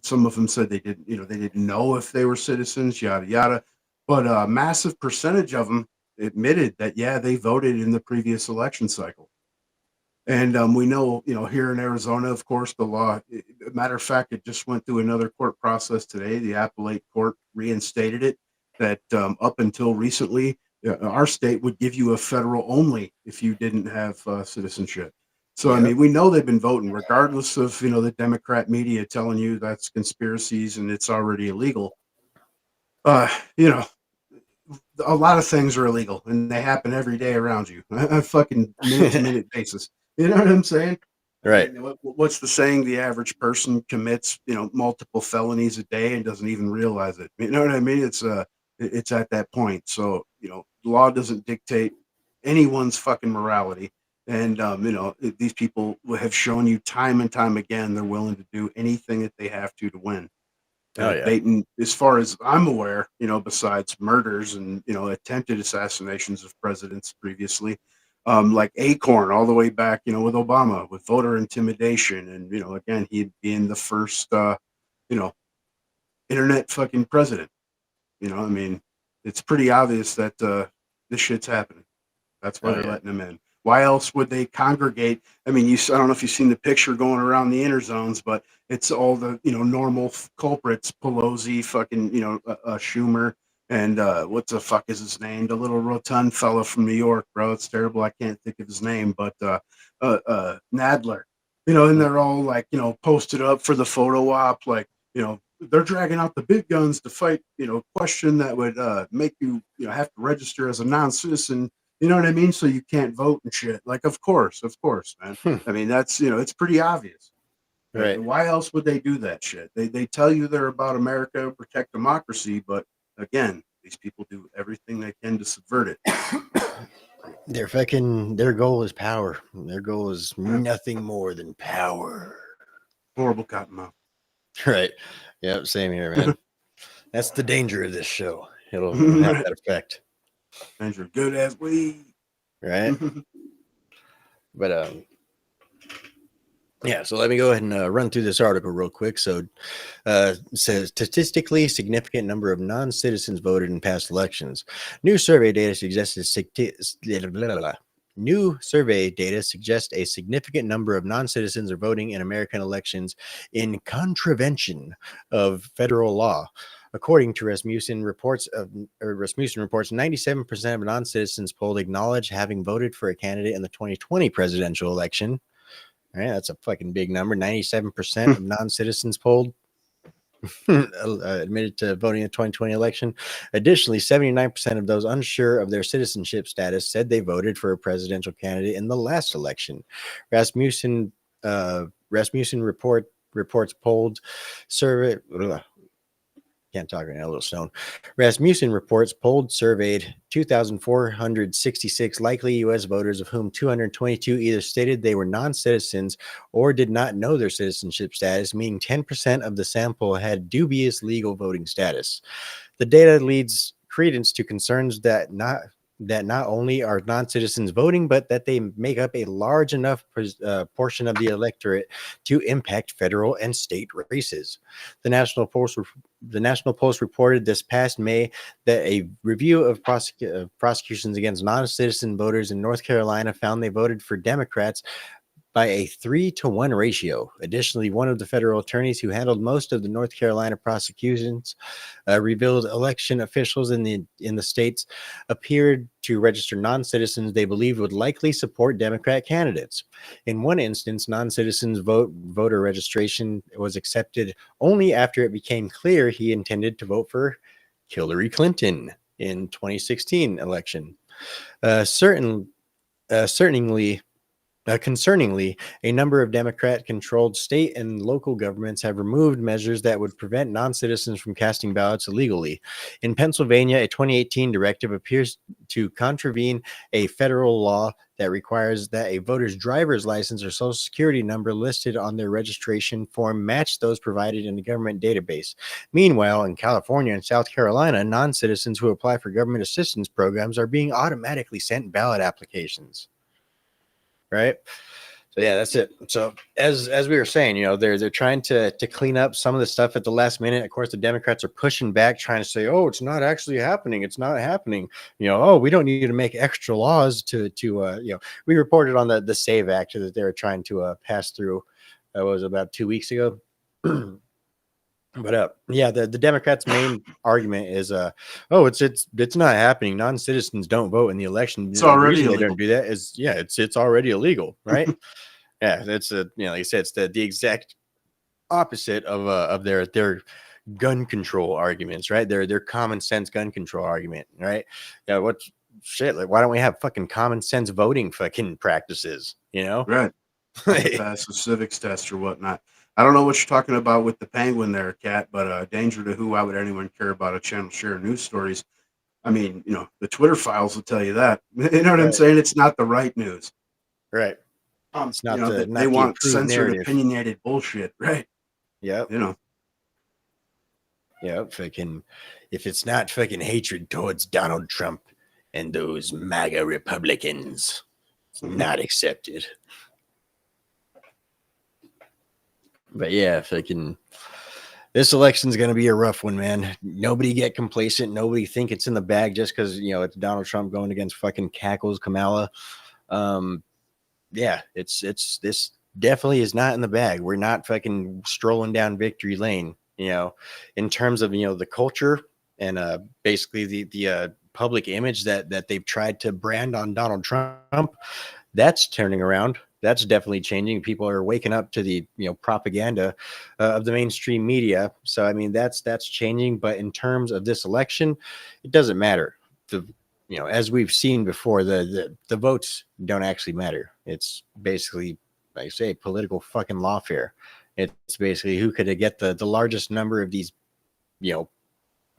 S2: Some of them said they didn't know if they were citizens, yada yada. But a massive percentage of them admitted that they voted in the previous election cycle. And we know, here in Arizona, of course, the law, matter of fact, it just went through another court process today. The appellate court reinstated it that up until recently, our state would give you a federal only if you didn't have citizenship. So, I mean, we know they've been voting regardless of, the Democrat media telling you that's conspiracies and it's already illegal. A lot of things are illegal and they happen every day around you on a fucking minute to minute basis. You know what I'm saying?
S1: Right.
S2: I mean, what's the saying? The average person commits, multiple felonies a day and doesn't even realize it. You know what I mean? It's at that point. So, law doesn't dictate anyone's fucking morality. And, these people have shown you time and time again, they're willing to do anything that they have to win. Dayton, as far as I'm aware, besides murders and, attempted assassinations of presidents previously, like Acorn all the way back, with Obama, with voter intimidation. And, again, he'd been the first, internet fucking president. I mean, it's pretty obvious that this shit's happening. That's why they're letting them in. Why else would they congregate? I mean, I don't know if you've seen the picture going around the inner zones, but it's all the, normal culprits, Pelosi, fucking, Schumer, and what the fuck is his name? The little rotund fellow from New York, bro. It's terrible. I can't think of his name, but Nadler, and they're all like, posted up for the photo op, like, they're dragging out the big guns to fight, question that would make you, have to register as a non-citizen. You know what I mean? So you can't vote and shit. Like, of course, man. I mean, that's, it's pretty obvious.
S1: Right.
S2: Why else would they do that shit? They tell you they're about America, protect democracy, but again, these people do everything they can to subvert it.
S1: Their goal is power. Their goal is nothing more than power.
S2: Horrible cottonmouth.
S1: Right. Yep. Same here, man. That's the danger of this show. It'll have that effect.
S2: Danger good as we.
S1: Right. But yeah, so let me go ahead and run through this article real quick. So it says statistically significant number of non-citizens voted in past elections. New survey data suggests a significant number of non-citizens are voting in American elections in contravention of federal law. According to Rasmussen reports, 97% of non-citizens polled acknowledge having voted for a candidate in the 2020 presidential election. All right, that's a fucking big number. 97% of non-citizens polled admitted to voting in the 2020 election. Additionally, 79% of those unsure of their citizenship status said they voted for a presidential candidate in the last election. Rasmussen reports polled survey. Can't talk right now, a little stone. Rasmussen reports polled surveyed 2,466 likely U.S. voters, of whom 222 either stated they were non-citizens or did not know their citizenship status, meaning 10% of the sample had dubious legal voting status. The data leads credence to concerns that not only are non-citizens voting, but that they make up a large enough portion of the electorate to impact federal and state races. The National Post reported this past May that a review of prosecutions against non-citizen voters in North Carolina found they voted for Democrats by a 3-to-1 ratio. Additionally, one of the federal attorneys who handled most of the North Carolina prosecutions revealed election officials in the states appeared to register non-citizens they believed would likely support Democrat candidates. In one instance, non-citizens voter registration was accepted only after it became clear he intended to vote for Hillary Clinton in 2016 election. Certain Concerningly, a number of Democrat-controlled state and local governments have removed measures that would prevent non-citizens from casting ballots illegally. In Pennsylvania, a 2018 directive appears to contravene a federal law that requires that a voter's driver's license or social security number listed on their registration form match those provided in the government database. Meanwhile, in California and South Carolina, non-citizens who apply for government assistance programs are being automatically sent ballot applications. Right. So yeah, that's it. So as we were saying, they're trying to clean up some of the stuff at the last minute. Of course, the Democrats are pushing back, trying to say, "Oh, it's not actually happening. It's not happening." Oh, we don't need to make extra laws to we reported on the SAVE Act that they were trying to pass through. That was about 2 weeks ago. But yeah, the Democrats' main argument is oh, it's not happening. Non-citizens don't vote in the election.
S2: It's already
S1: the reason
S2: illegal.
S1: they don't do that is it's already illegal, right? Yeah, it's like I said, it's the exact opposite of their gun control arguments, right? Their common sense gun control argument, right? Yeah, what shit? Like, why don't we have fucking common sense voting fucking practices?
S2: Right. To pass a civics test or whatnot. I don't know what you're talking about with the penguin there, Cat, but danger to who? Why would anyone care about a channel share news stories? I mean, the Twitter files will tell you that. You know what I'm saying? It's not the right news.
S1: Right. It's not
S2: they want
S1: the
S2: censored,
S1: narrative.
S2: opinionated bullshit, right?
S1: Yep. Yeah, fucking if it's not fucking hatred towards Donald Trump and those MAGA Republicans, it's not accepted. But yeah, fucking this election's gonna be a rough one, man. Nobody get complacent. Nobody think it's in the bag just because it's Donald Trump going against fucking Cackles Kamala. Yeah, it's this definitely is not in the bag. We're not fucking strolling down victory lane. In terms of the culture and basically the public image that they've tried to brand on Donald Trump, that's turning around. That's definitely changing. People are waking up to the propaganda of the mainstream media. So I mean that's changing. But in terms of this election, it doesn't matter. As we've seen before, the votes don't actually matter. It's basically, like I say, political fucking lawfare. It's basically who could get the largest number of these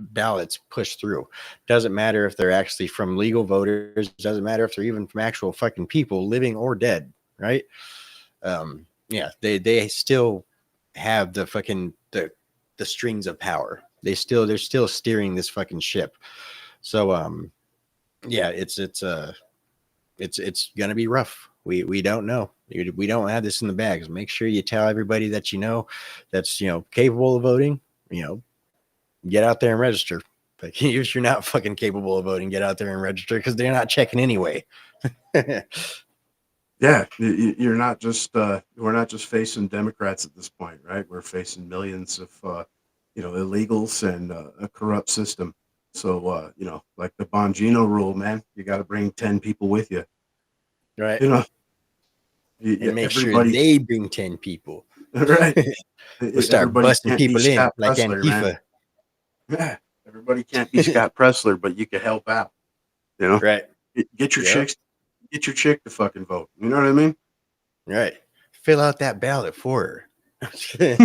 S1: ballots pushed through. Doesn't matter if they're actually from legal voters. Doesn't matter if they're even from actual fucking people, living or dead. Right. Yeah, they still have the fucking the strings of power. They're still steering this fucking ship. So yeah, it's gonna be rough. We don't know. We don't have this in the bags. Make sure you tell everybody that that's capable of voting. Get out there and register. But if you're not fucking capable of voting, get out there and register because they're not checking anyway.
S2: Yeah, you're not just we're not just facing Democrats at this point, right? We're facing millions of illegals and a corrupt system. So like the Bongino rule, man, you got to bring 10 people with you,
S1: right?
S2: And
S1: make sure they bring 10 people,
S2: right?
S1: We'll start busting people in like Antifa.
S2: Yeah, everybody can't be Scott Pressler, but you can help out.
S1: Right?
S2: Get your chicks. Get your chick to fucking vote. You know what I mean?
S1: Right. Fill out that ballot for her.
S2: Strike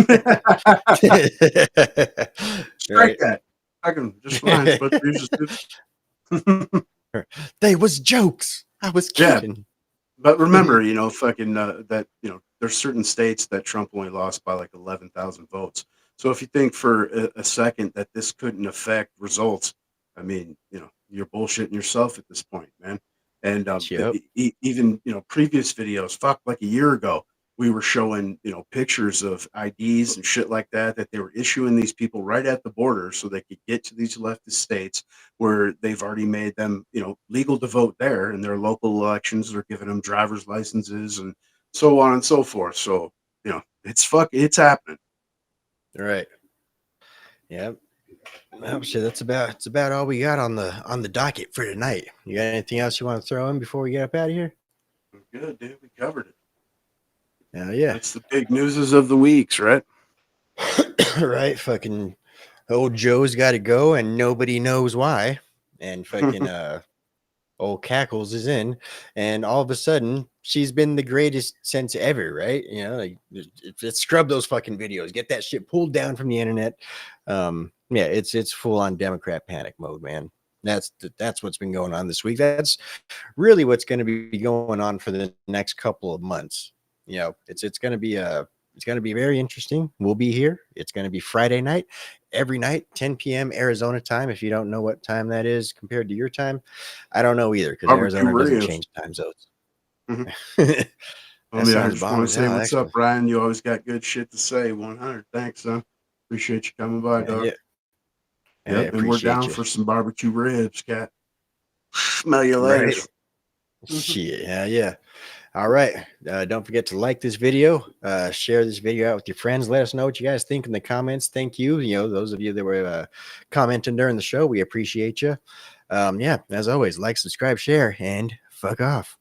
S2: that. I can just fine. But
S1: they was jokes. I was kidding.
S2: Yeah. But remember, fucking that there's certain states that Trump only lost by like 11,000 votes. So if you think for a second that this couldn't affect results, I mean, you're bullshitting yourself at this point, man. And even previous videos, like a year ago, we were showing pictures of IDs and shit like that they were issuing these people right at the border so they could get to these leftist states where they've already made them legal to vote there, and their local elections are giving them driver's licenses and so on and so forth. So it's happening.
S1: Right. Yep. Well, shit, that's about all we got on the docket for tonight. You got anything else you want to throw in before we get up out of here?
S2: Good, dude. We covered it.
S1: Hell yeah.
S2: That's the big newses of the weeks, right?
S1: Right. Fucking old Joe's got to go, and nobody knows why. And fucking old Cackles is in, and all of a sudden she's been the greatest since ever, right? You know, like let's scrub those fucking videos, get that shit pulled down from the internet. Yeah, it's full on Democrat panic mode, man. That's what's been going on this week. That's really what's going to be going on for the next couple of months. You know, it's going to be very interesting. We'll be here. It's going to be Friday night, every night, 10 p.m. Arizona time. If you don't know what time that is compared to your time, I don't know either, because Arizona doesn't change time zones.
S2: I just want to say what's up, Ryan. You always got good shit to say. 100. Thanks, son. Appreciate you coming by, dog.
S1: Yeah.
S2: Yep, and we're down for some barbecue ribs, cat. Smell you later.
S1: Shit, yeah. All right. Don't forget to like this video, share this video out with your friends. Let us know what you guys think in the comments. Thank you. You know, those of you that were commenting during the show, we appreciate you. Yeah, as always, like, subscribe, share, and fuck off.